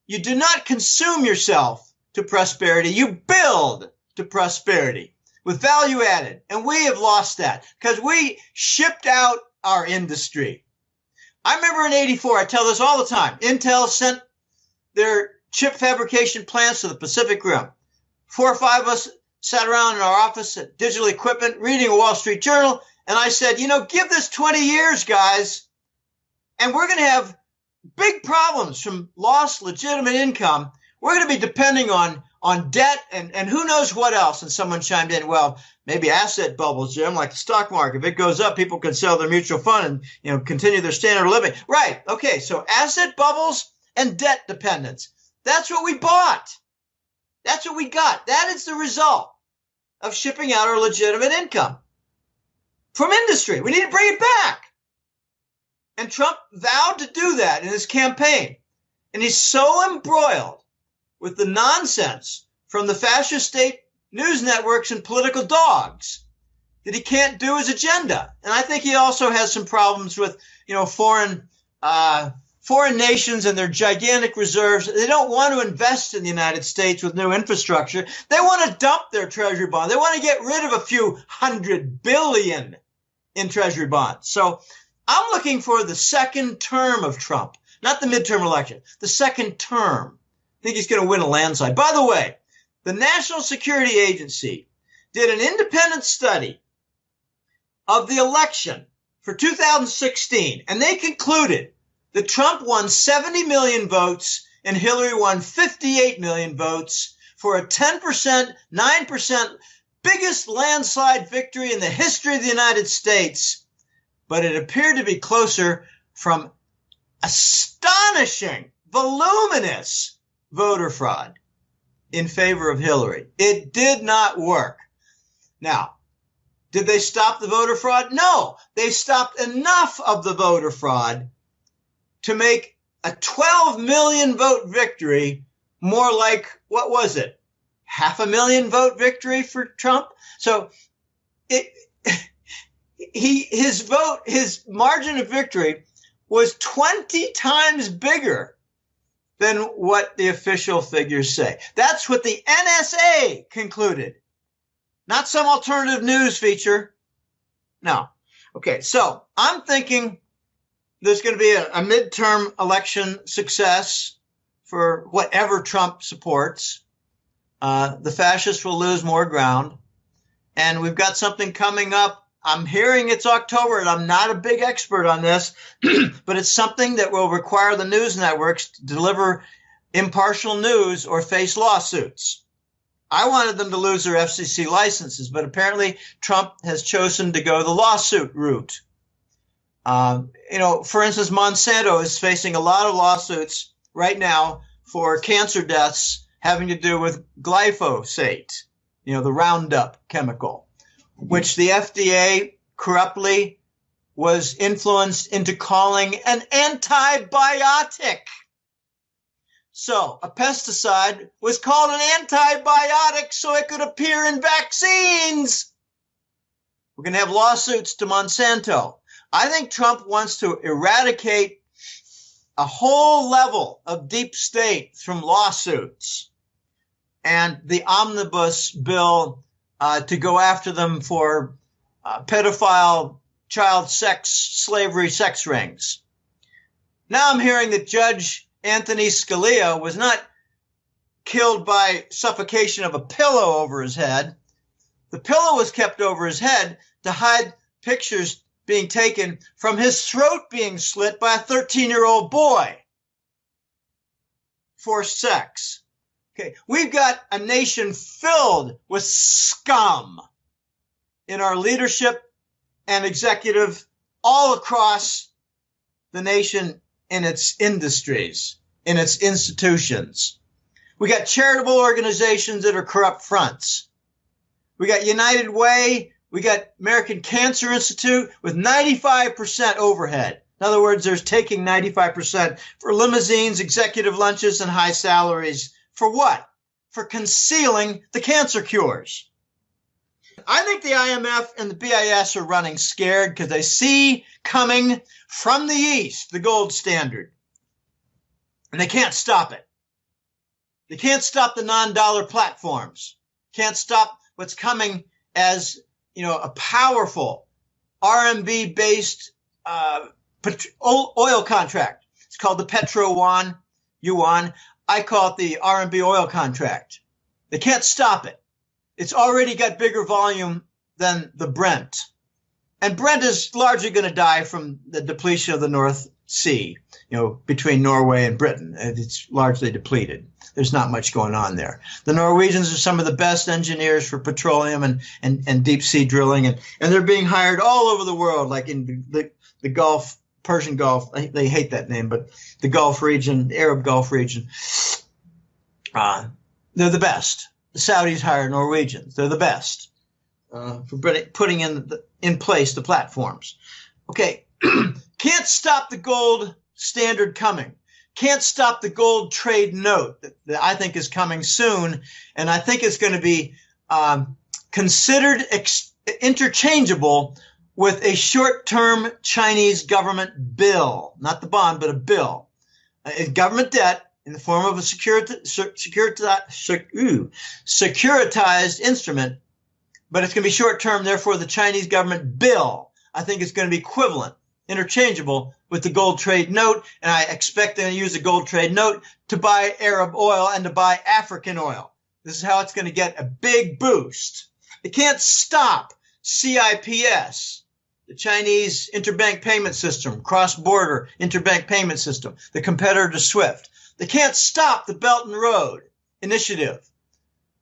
You do not consume yourself to prosperity. You build to prosperity with value added. And we have lost that because we shipped out our industry. I remember in 84, I tell this all the time, Intel sent their chip fabrication plants to the Pacific Rim. 4 or 5 of us sat around in our office at Digital Equipment reading a Wall Street Journal. And I said, give this 20 years, guys, and we're going to have big problems from lost legitimate income. We're going to be depending on debt and who knows what else. And someone chimed in, well, maybe asset bubbles, Jim, like the stock market. If it goes up, people can sell their mutual fund and continue their standard of living. Right. Okay. So asset bubbles and debt dependence. That's what we bought. That's what we got. That is the result of shipping out our legitimate income from industry. We need to bring it back. And Trump vowed to do that in his campaign. And he's so embroiled with the nonsense from the fascist state news networks and political dogs that he can't do his agenda. And I think he also has some problems with, foreign nations and their gigantic reserves. They don't want to invest in the United States with new infrastructure. They want to dump their treasury bonds. They want to get rid of a few $100 billion in treasury bonds. So I'm looking for the second term of Trump, not the midterm election, the second term. I think he's going to win a landslide. By the way, the National Security Agency did an independent study of the election for 2016, and they concluded that Trump won 70 million votes and Hillary won 58 million votes for a 10%, 9% biggest landslide victory in the history of the United States. But it appeared to be closer from astonishing, voluminous voter fraud in favor of Hillary. It did not work. Now, did they stop the voter fraud? No, they stopped enough of the voter fraud to make a 12 million vote victory more like, what was it? 500,000 vote victory for Trump? So his margin of victory was 20 times bigger than what the official figures say. That's what the NSA concluded, not some alternative news feature. No. Okay, so I'm thinking there's going to be a midterm election success for whatever Trump supports. The fascists will lose more ground. And we've got something coming up. I'm hearing it's October, and I'm not a big expert on this, but it's something that will require the news networks to deliver impartial news or face lawsuits. I wanted them to lose their FCC licenses, but apparently Trump has chosen to go the lawsuit route. For instance, Monsanto is facing a lot of lawsuits right now for cancer deaths having to do with glyphosate, the Roundup chemical, which the FDA corruptly was influenced into calling an antibiotic. So a pesticide was called an antibiotic so it could appear in vaccines. We're going to have lawsuits to Monsanto. I think Trump wants to eradicate a whole level of deep state from lawsuits and the omnibus bill to go after them for pedophile child sex, slavery, sex rings. Now I'm hearing that Judge Anthony Scalia was not killed by suffocation of a pillow over his head. The pillow was kept over his head to hide pictures being taken from his throat being slit by a 13-year-old boy. Forced sex. Okay, we've got a nation filled with scum in our leadership and executive all across the nation in its industries, in its institutions. We got charitable organizations that are corrupt fronts. We got United Way. We got American Cancer Institute with 95% overhead. In other words, they're taking 95% for limousines, executive lunches, and high salaries. For what? For concealing the cancer cures. I think the IMF and the BIS are running scared because they see coming from the East the gold standard. And they can't stop it. They can't stop the non-dollar platforms. Can't stop what's coming as, a powerful RMB-based oil contract. It's called the yuan. I call it the RMB oil contract. They can't stop it. It's already got bigger volume than the Brent. And Brent is largely going to die from the depletion of the North Sea, between Norway and Britain. It's largely depleted. There's not much going on there. The Norwegians are some of the best engineers for petroleum and deep sea drilling, and they're being hired all over the world, like in the Gulf, Persian Gulf. They hate that name, but the Gulf region, the Arab Gulf region. They're the best. The Saudis hire Norwegians. They're the best for putting in place the platforms. Okay, can't stop the gold standard coming. Can't stop the gold trade note that I think is coming soon, and I think it's going to be considered interchangeable with a short-term Chinese government bill, not the bond, but a bill, a government debt in the form of a securitized instrument, but it's going to be short-term. Therefore, the Chinese government bill, I think, is going to be equivalent, interchangeable with the gold trade note, and I expect they're going to use the gold trade note to buy Arab oil and to buy African oil. This is how it's going to get a big boost. It can't stop CIPS, the Chinese interbank payment system, cross-border interbank payment system, the competitor to SWIFT. They can't stop the Belt and Road Initiative.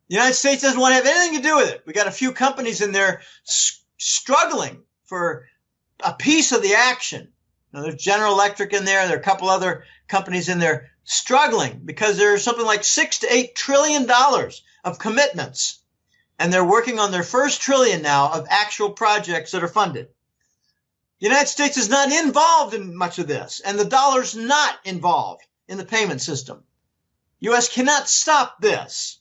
The United States doesn't want to have anything to do with it. We got a few companies in there struggling for a piece of the action. There's General Electric in there. There are a couple other companies in there struggling because there's something like $6 to $8 trillion of commitments. And they're working on their first trillion now of actual projects that are funded. The United States is not involved in much of this, and the dollar's not involved in the payment system. U.S. cannot stop this.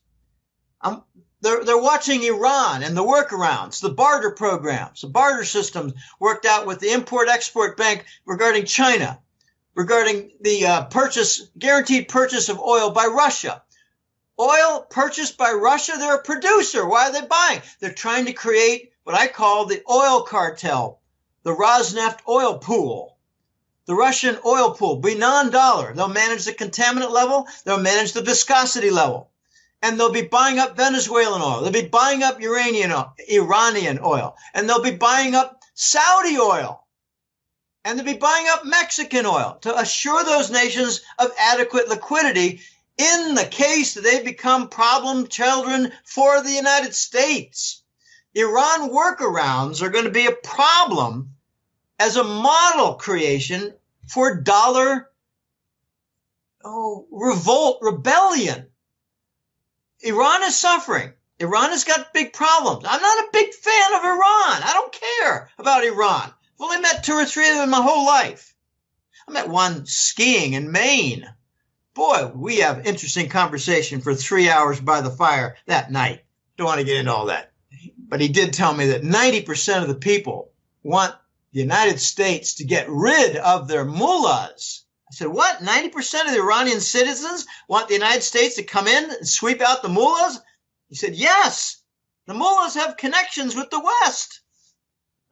They're watching Iran and the workarounds, the barter programs, the barter systems worked out with the Import-Export Bank regarding China, regarding the guaranteed purchase of oil by Russia. Oil purchased by Russia, they're a producer. Why are they buying? They're trying to create what I call the oil cartel, the Rosneft oil pool. The Russian oil pool be non-dollar. They'll manage the contaminant level. They'll manage the viscosity level. And they'll be buying up Venezuelan oil. They'll be buying up Iranian oil. And they'll be buying up Saudi oil. And they'll be buying up Mexican oil to assure those nations of adequate liquidity in the case that they become problem children for the United States. Iran workarounds are going to be a problem as a model creation for dollar rebellion. Iran is suffering. Iran has got big problems. I'm not a big fan of Iran. I don't care about Iran. I've only met 2 or 3 of them in my whole life. I met one skiing in Maine. Boy, we have interesting conversation for 3 hours by the fire that night. Don't want to get into all that. But he did tell me that 90% of the people want the United States to get rid of their mullahs. I said, what? 90% of the Iranian citizens want the United States to come in and sweep out the mullahs? He said, yes. The mullahs have connections with the West.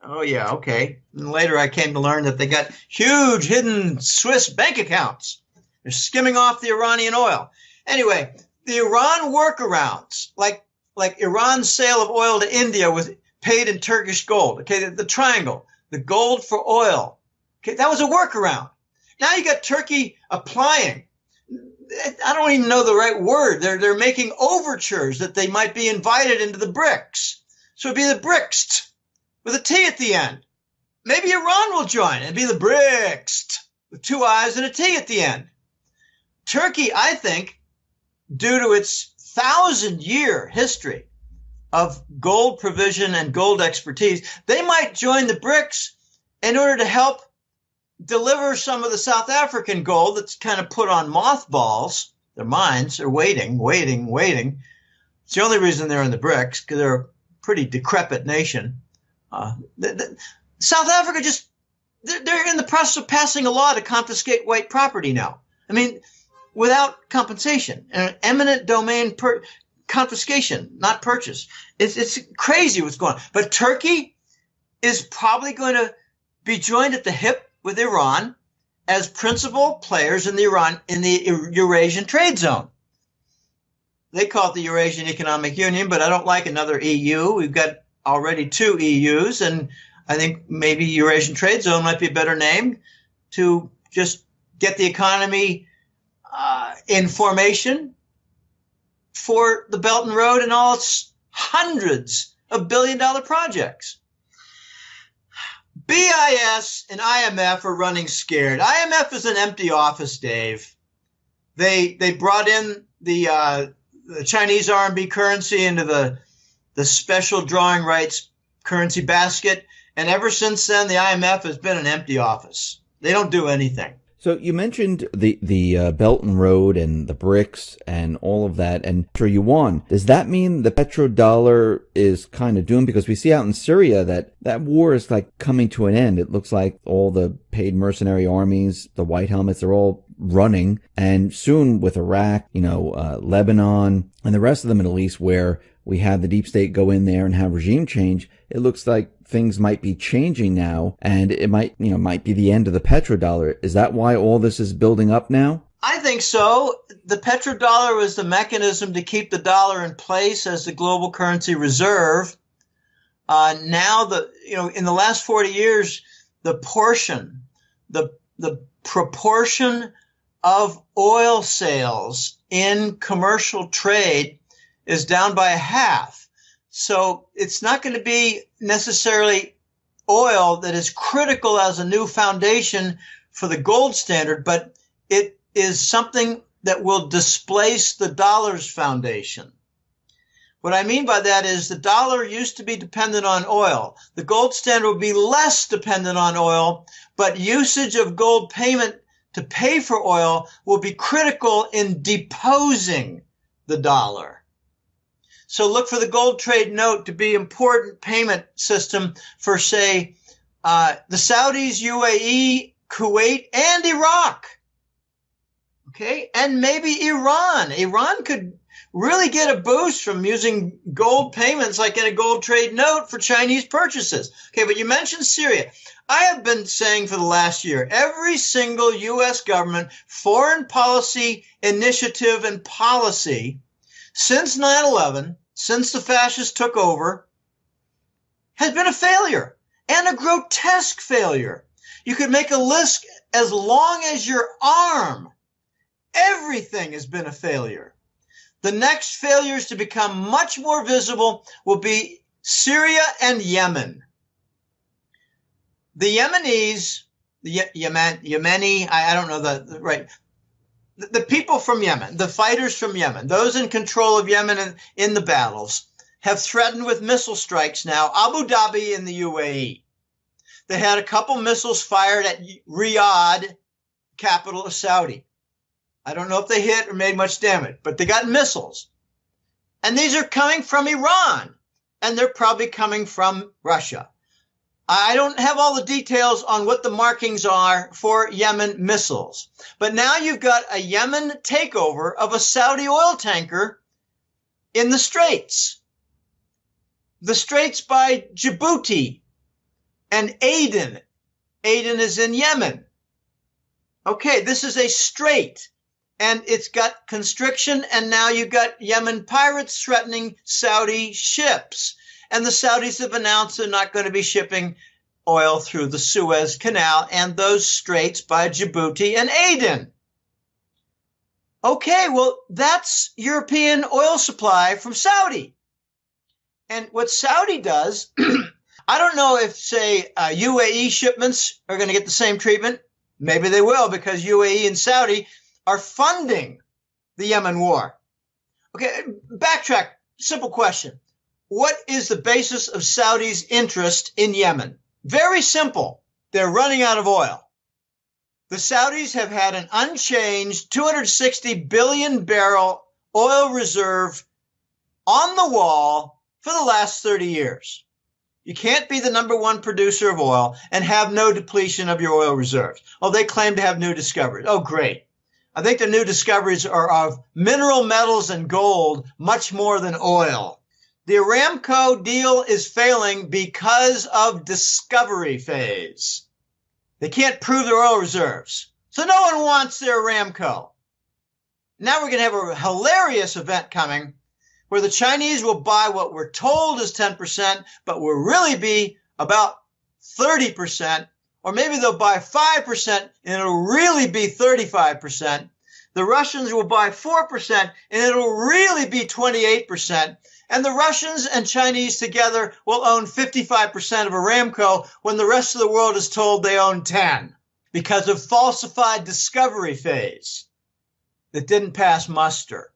Oh, yeah, okay. And later I came to learn that they got huge hidden Swiss bank accounts. They're skimming off the Iranian oil. Anyway, the Iran workarounds, like Iran's sale of oil to India was paid in Turkish gold. Okay, the triangle, the gold for oil. Okay, that was a workaround. Now you got Turkey applying. I don't even know the right word. They're making overtures that they might be invited into the BRICS. So it'd be the BRICS with a T at the end. Maybe Iran will join and be the BRICS with 2 I's and a T at the end. Turkey, I think, due to its 1,000-year history of gold provision and gold expertise, they might join the BRICS in order to help deliver some of the South African gold that's kind of put on mothballs. Their mines are waiting. It's the only reason they're in the BRICS, because they're a pretty decrepit nation. South Africa they're in the process of passing a law to confiscate white property now. I mean, without compensation, an eminent domain confiscation, not purchase. It's crazy what's going on. But Turkey is probably going to be joined at the hip with Iran as principal players in the Eurasian trade zone. They call it the Eurasian Economic Union, but I don't like another EU. We've got already 2 EUs, and I think maybe Eurasian Trade Zone might be a better name to just get the economy in formation for the Belt and Road and all its hundreds of billion-dollar projects. BIS and IMF are running scared. IMF is an empty office, Dave. They brought in the Chinese RMB currency into the special drawing rights currency basket. And ever since then, the IMF has been an empty office. They don't do anything. So you mentioned the Belt and Road and the BRICS and all of that, and yuan. Does that mean the petrodollar is kind of doomed? Because we see out in Syria that war is like coming to an end. It looks like all the paid mercenary armies, the white helmets, are all running. And soon with Iraq, Lebanon, and the rest of the Middle East, where we had the deep state go in there and have regime change, it looks like things might be changing now, and it might be the end of the petrodollar. Is that why all this is building up now? I think so. The petrodollar was the mechanism to keep the dollar in place as the global currency reserve. Now, in the last 40 years, the proportion of oil sales in commercial trade is down by a half. So it's not going to be necessarily oil that is critical as a new foundation for the gold standard, but it is something that will displace the dollar's foundation. What I mean by that is the dollar used to be dependent on oil. The gold standard will be less dependent on oil, but usage of gold payment to pay for oil will be critical in deposing the dollar. So look for the gold trade note to be important payment system for, say, the Saudis, UAE, Kuwait, and Iraq. Okay, and maybe Iran. Iran could really get a boost from using gold payments like in a gold trade note for Chinese purchases. Okay, but you mentioned Syria. I have been saying for the last year, every single U.S. government foreign policy initiative and policy since 9/11, since the fascists took over, has been a failure, and a grotesque failure. You could make a list as long as your arm. Everything has been a failure. The next failures to become much more visible will be Syria and Yemen. The Yemenis, Yemeni, I don't know the right. The people from Yemen, the fighters from Yemen, those in control of Yemen in the battles, have threatened with missile strikes now, Abu Dhabi and the UAE. They had a couple missiles fired at Riyadh, capital of Saudi. I don't know if they hit or made much damage, but they got missiles. And these are coming from Iran, and they're probably coming from Russia. I don't have all the details on what the markings are for Yemen missiles. But now you've got a Yemen takeover of a Saudi oil tanker in the Straits. The Straits by Djibouti and Aden. Aden is in Yemen. Okay, this is a strait, and it's got constriction, and now you've got Yemen pirates threatening Saudi ships. And the Saudis have announced they're not going to be shipping oil through the Suez Canal and those straits by Djibouti and Aden. Okay, well, that's European oil supply from Saudi. And what Saudi does, I don't know if, say, UAE shipments are going to get the same treatment. Maybe they will, because UAE and Saudi are funding the Yemen war. Okay, backtrack. Simple question. What is the basis of Saudi's interest in Yemen? Very simple. They're running out of oil. The Saudis have had an unchanged 260 billion barrel oil reserve on the wall for the last 30 years. You can't be the number one producer of oil and have no depletion of your oil reserves. Oh, they claim to have new discoveries. Oh, great. I think the new discoveries are of mineral metals and gold, much more than oil. The Aramco deal is failing because of discovery phase. They can't prove their oil reserves. So no one wants their Aramco. Now we're going to have a hilarious event coming where the Chinese will buy what we're told is 10%, but will really be about 30%, or maybe they'll buy 5% and it'll really be 35%. The Russians will buy 4% and it'll really be 28%. And the Russians and Chinese together will own 55% of Aramco when the rest of the world is told they own 10 because of falsified discovery phase that didn't pass muster.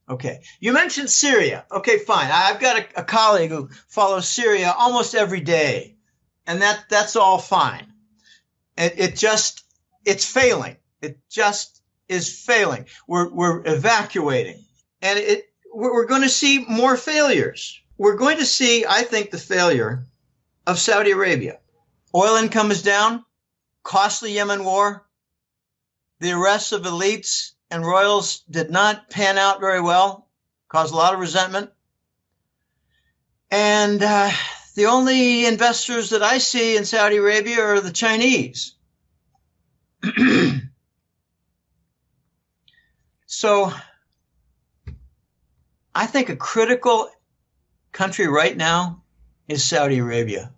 Okay. You mentioned Syria. Okay, fine. I've got a colleague who follows Syria almost every day, and that's all fine. It's failing. It just is failing. We're evacuating, and we're going to see more failures. We're going to see, I think, the failure of Saudi Arabia. Oil income is down, costly Yemen war, the arrests of elites and royals did not pan out very well, caused a lot of resentment. And the only investors that I see in Saudi Arabia are the Chinese. So I think a critical country right now is Saudi Arabia.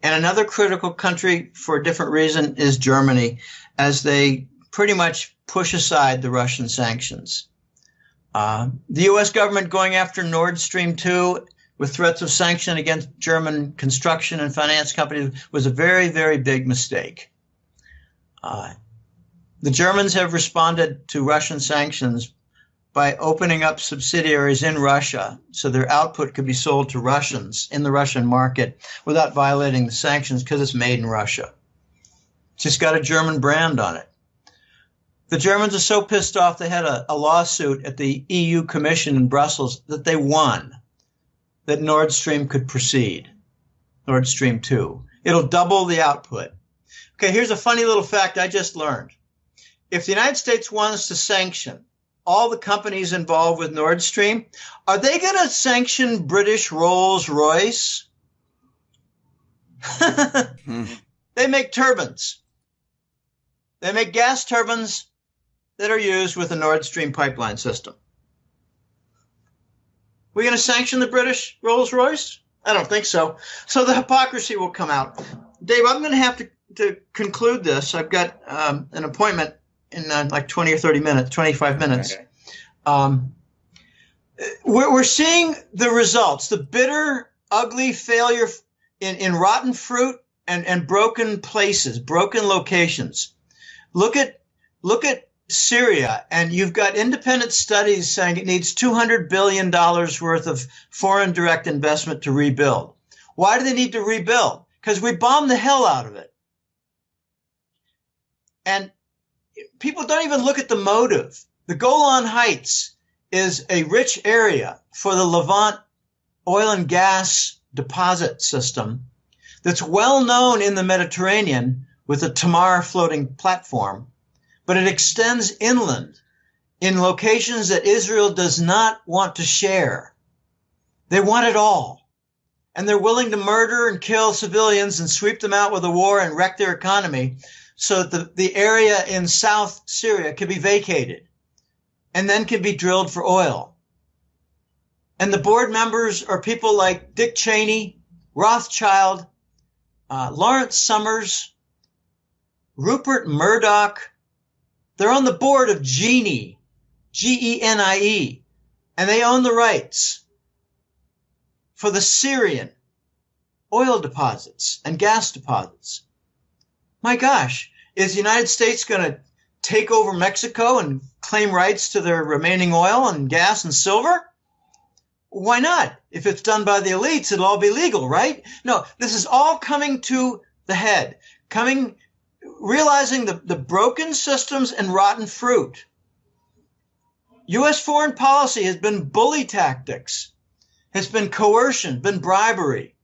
And another critical country for a different reason is Germany, as they pretty much push aside the Russian sanctions. The U.S. government going after Nord Stream 2 with threats of sanction against German construction and finance companies was a very, very big mistake. The Germans have responded to Russian sanctions by opening up subsidiaries in Russia so their output could be sold to Russians in the Russian market without violating the sanctions because it's made in Russia. It's just got a German brand on it. The Germans are so pissed off they had a lawsuit at the EU Commission in Brussels that they won, that Nord Stream could proceed, Nord Stream 2. It'll double the output. Okay, here's a funny little fact I just learned. If the United States wants to sanction all the companies involved with Nord Stream, are they going to sanction British Rolls-Royce? They make turbines. They make gas turbines that are used with the Nord Stream pipeline system. We're going to sanction the British Rolls-Royce? I don't think so. So the hypocrisy will come out. Dave, I'm going to have to conclude this. I've got an appointment in like 20 or 30 minutes, 25 minutes. Okay. We're seeing the results, the bitter, ugly failure in rotten fruit and broken places, broken locations. Look at Syria, and you've got independent studies saying it needs $200 billion worth of foreign direct investment to rebuild. Why do they need to rebuild? Because we bombed the hell out of it. And people don't even look at the motive. The Golan Heights is a rich area for the Levant oil and gas deposit system that's well known in the Mediterranean with the Tamar floating platform, but it extends inland in locations that Israel does not want to share. They want it all. And they're willing to murder and kill civilians and sweep them out with a war and wreck their economy so that the area in South Syria can be vacated and then can be drilled for oil. And the board members are people like Dick Cheney, Rothschild, Lawrence Summers, Rupert Murdoch. They're on the board of Genie, G-E-N-I-E, and they own the rights for the Syrian oil deposits and gas deposits. My gosh, is the United States going to take over Mexico and claim rights to their remaining oil and gas and silver? Why not? If it's done by the elites, it'll all be legal, right? No, this is all coming to the head, coming realizing the broken systems and rotten fruit. U.S. foreign policy has been bully tactics, has been coercion, been bribery,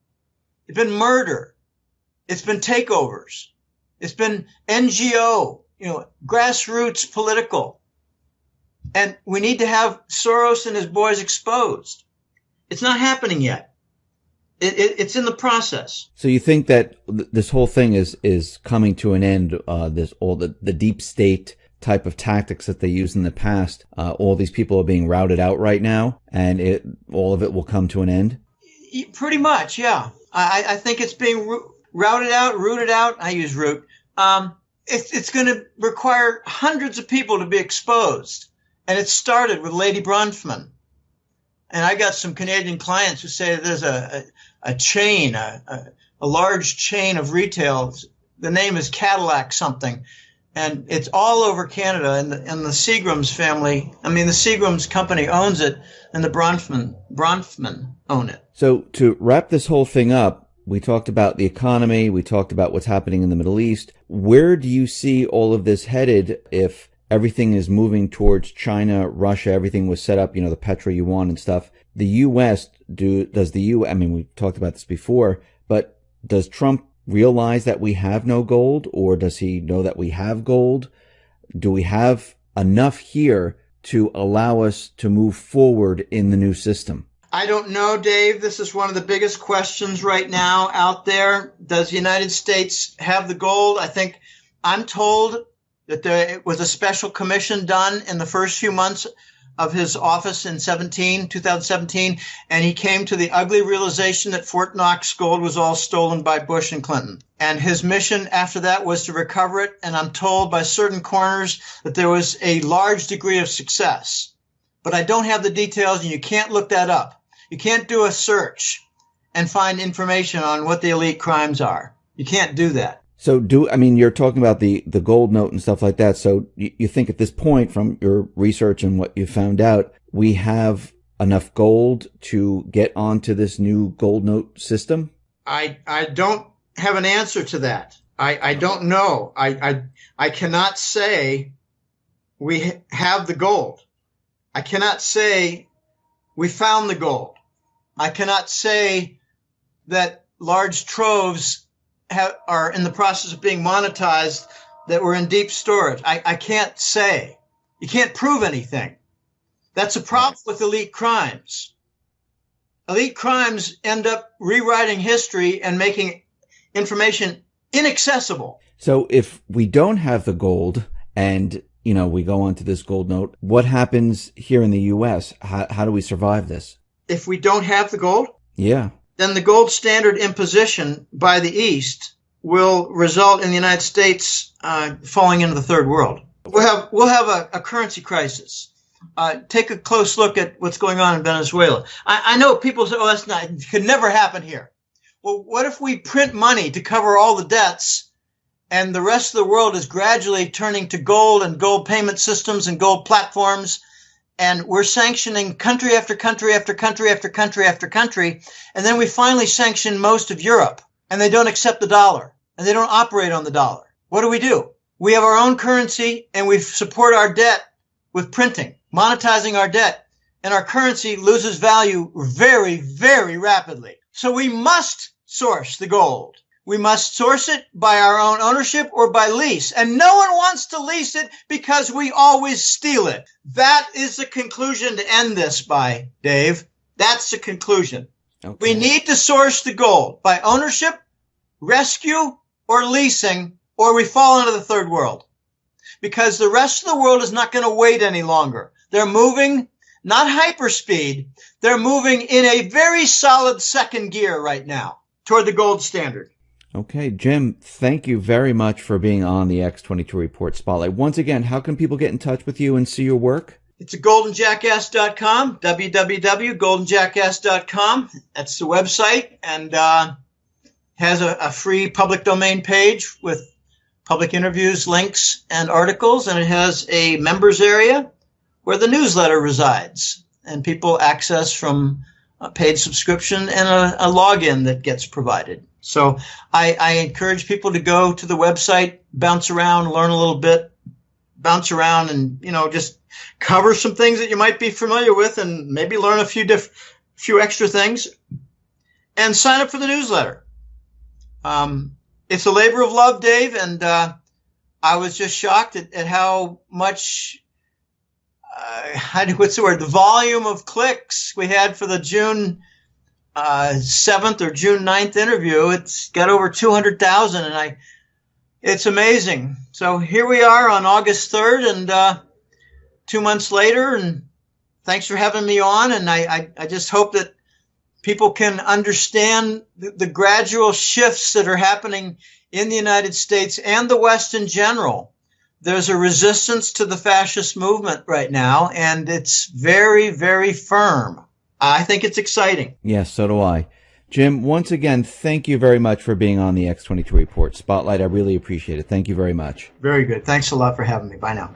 it's been murder, it's been takeovers, it's been NGO, grassroots political. And we need to have Soros and his boys exposed. It's not happening yet. It's in the process. So you think that this whole thing is coming to an end? The deep state type of tactics that they used in the past. All these people are being routed out right now, and all of it will come to an end. Pretty much, yeah. I think it's being rooted out. I use root. It's going to require hundreds of people to be exposed, and it started with Lady Bronfman. And I got some Canadian clients who say there's a chain, a large chain of retail. The name is Cadillac something, and it's all over Canada. And the Seagrams family, the Seagrams company owns it, and the Bronfman own it. So to wrap this whole thing up, we talked about the economy. We talked about what's happening in the Middle East. Where do you see all of this headed if everything is moving towards China, Russia, everything was set up, the petro-yuan and stuff? The U.S., we talked about this before, but does Trump realize that we have no gold, or does he know that we have gold? Do we have enough here to allow us to move forward in the new system? I don't know, Dave. This is one of the biggest questions right now out there. Does the United States have the gold? I'm told that there was a special commission done in the first few months of his office in 2017, and he came to the ugly realization that Fort Knox gold was all stolen by Bush and Clinton. And his mission after that was to recover it, and I'm told by certain corners that there was a large degree of success. But I don't have the details, and you can't look that up. You can't do a search and find information on what the elite crimes are. You can't do that. So you're talking about the gold note and stuff like that. So you think at this point, from your research and what you found out, we have enough gold to get onto this new gold note system? I don't have an answer to that. I don't know. I cannot say we have the gold. I cannot say we found the gold. I cannot say that large troves are in the process of being monetized that were in deep storage. I can't say. You can't prove anything. That's a problem with elite crimes. Elite crimes end up rewriting history and making information inaccessible. So if we don't have the gold and, we go onto this gold note, what happens here in the U.S.? How do we survive this? If we don't have the gold? Yeah. Then the gold standard imposition by the East will result in the United States falling into the third world. We'll have a currency crisis. Take a close look at what's going on in Venezuela. I know people say, it could never happen here. Well, what if we print money to cover all the debts, and the rest of the world is gradually turning to gold and gold payment systems and gold platforms, and we're sanctioning country after country after country after country after country, and then we finally sanction most of Europe, and they don't accept the dollar, and they don't operate on the dollar. What do? We have our own currency, and we support our debt with printing, monetizing our debt, and our currency loses value very, very rapidly. So we must source the gold. We must source it by our own ownership or by lease. And no one wants to lease it because we always steal it. That is the conclusion to end this by, Dave. That's the conclusion. Okay. We need to source the gold by ownership, rescue, or leasing, or we fall into the third world. Because the rest of the world is not going to wait any longer. They're moving, not hyperspeed, they're moving in a very solid second gear right now toward the gold standard. Okay, Jim, thank you very much for being on the X22 Report Spotlight. Once again, how can people get in touch with you and see your work? It's at goldenjackass.com, www.goldenjackass.com. That's the website, and has a free public domain page with public interviews, links, and articles, and it has a members area where the newsletter resides, and people access from a paid subscription and a login that gets provided. So I encourage people to go to the website, bounce around, learn a little bit, bounce around, and just cover some things that you might be familiar with, and maybe learn a few extra things, and sign up for the newsletter. It's a labor of love, Dave, and I was just shocked at how much the volume of clicks we had for the June 7th or June 9th interview. It's got over 200,000, and it's amazing. So here we are on August 3rd, and 2 months later, and thanks for having me on. And I just hope that people can understand the gradual shifts that are happening in the United States and the West in general. There's a resistance to the fascist movement right now, and it's very, very firm. I think it's exciting. Yes, so do I. Jim, once again, thank you very much for being on the X22 Report Spotlight. I really appreciate it. Thank you very much. Very good. Thanks a lot for having me. Bye now.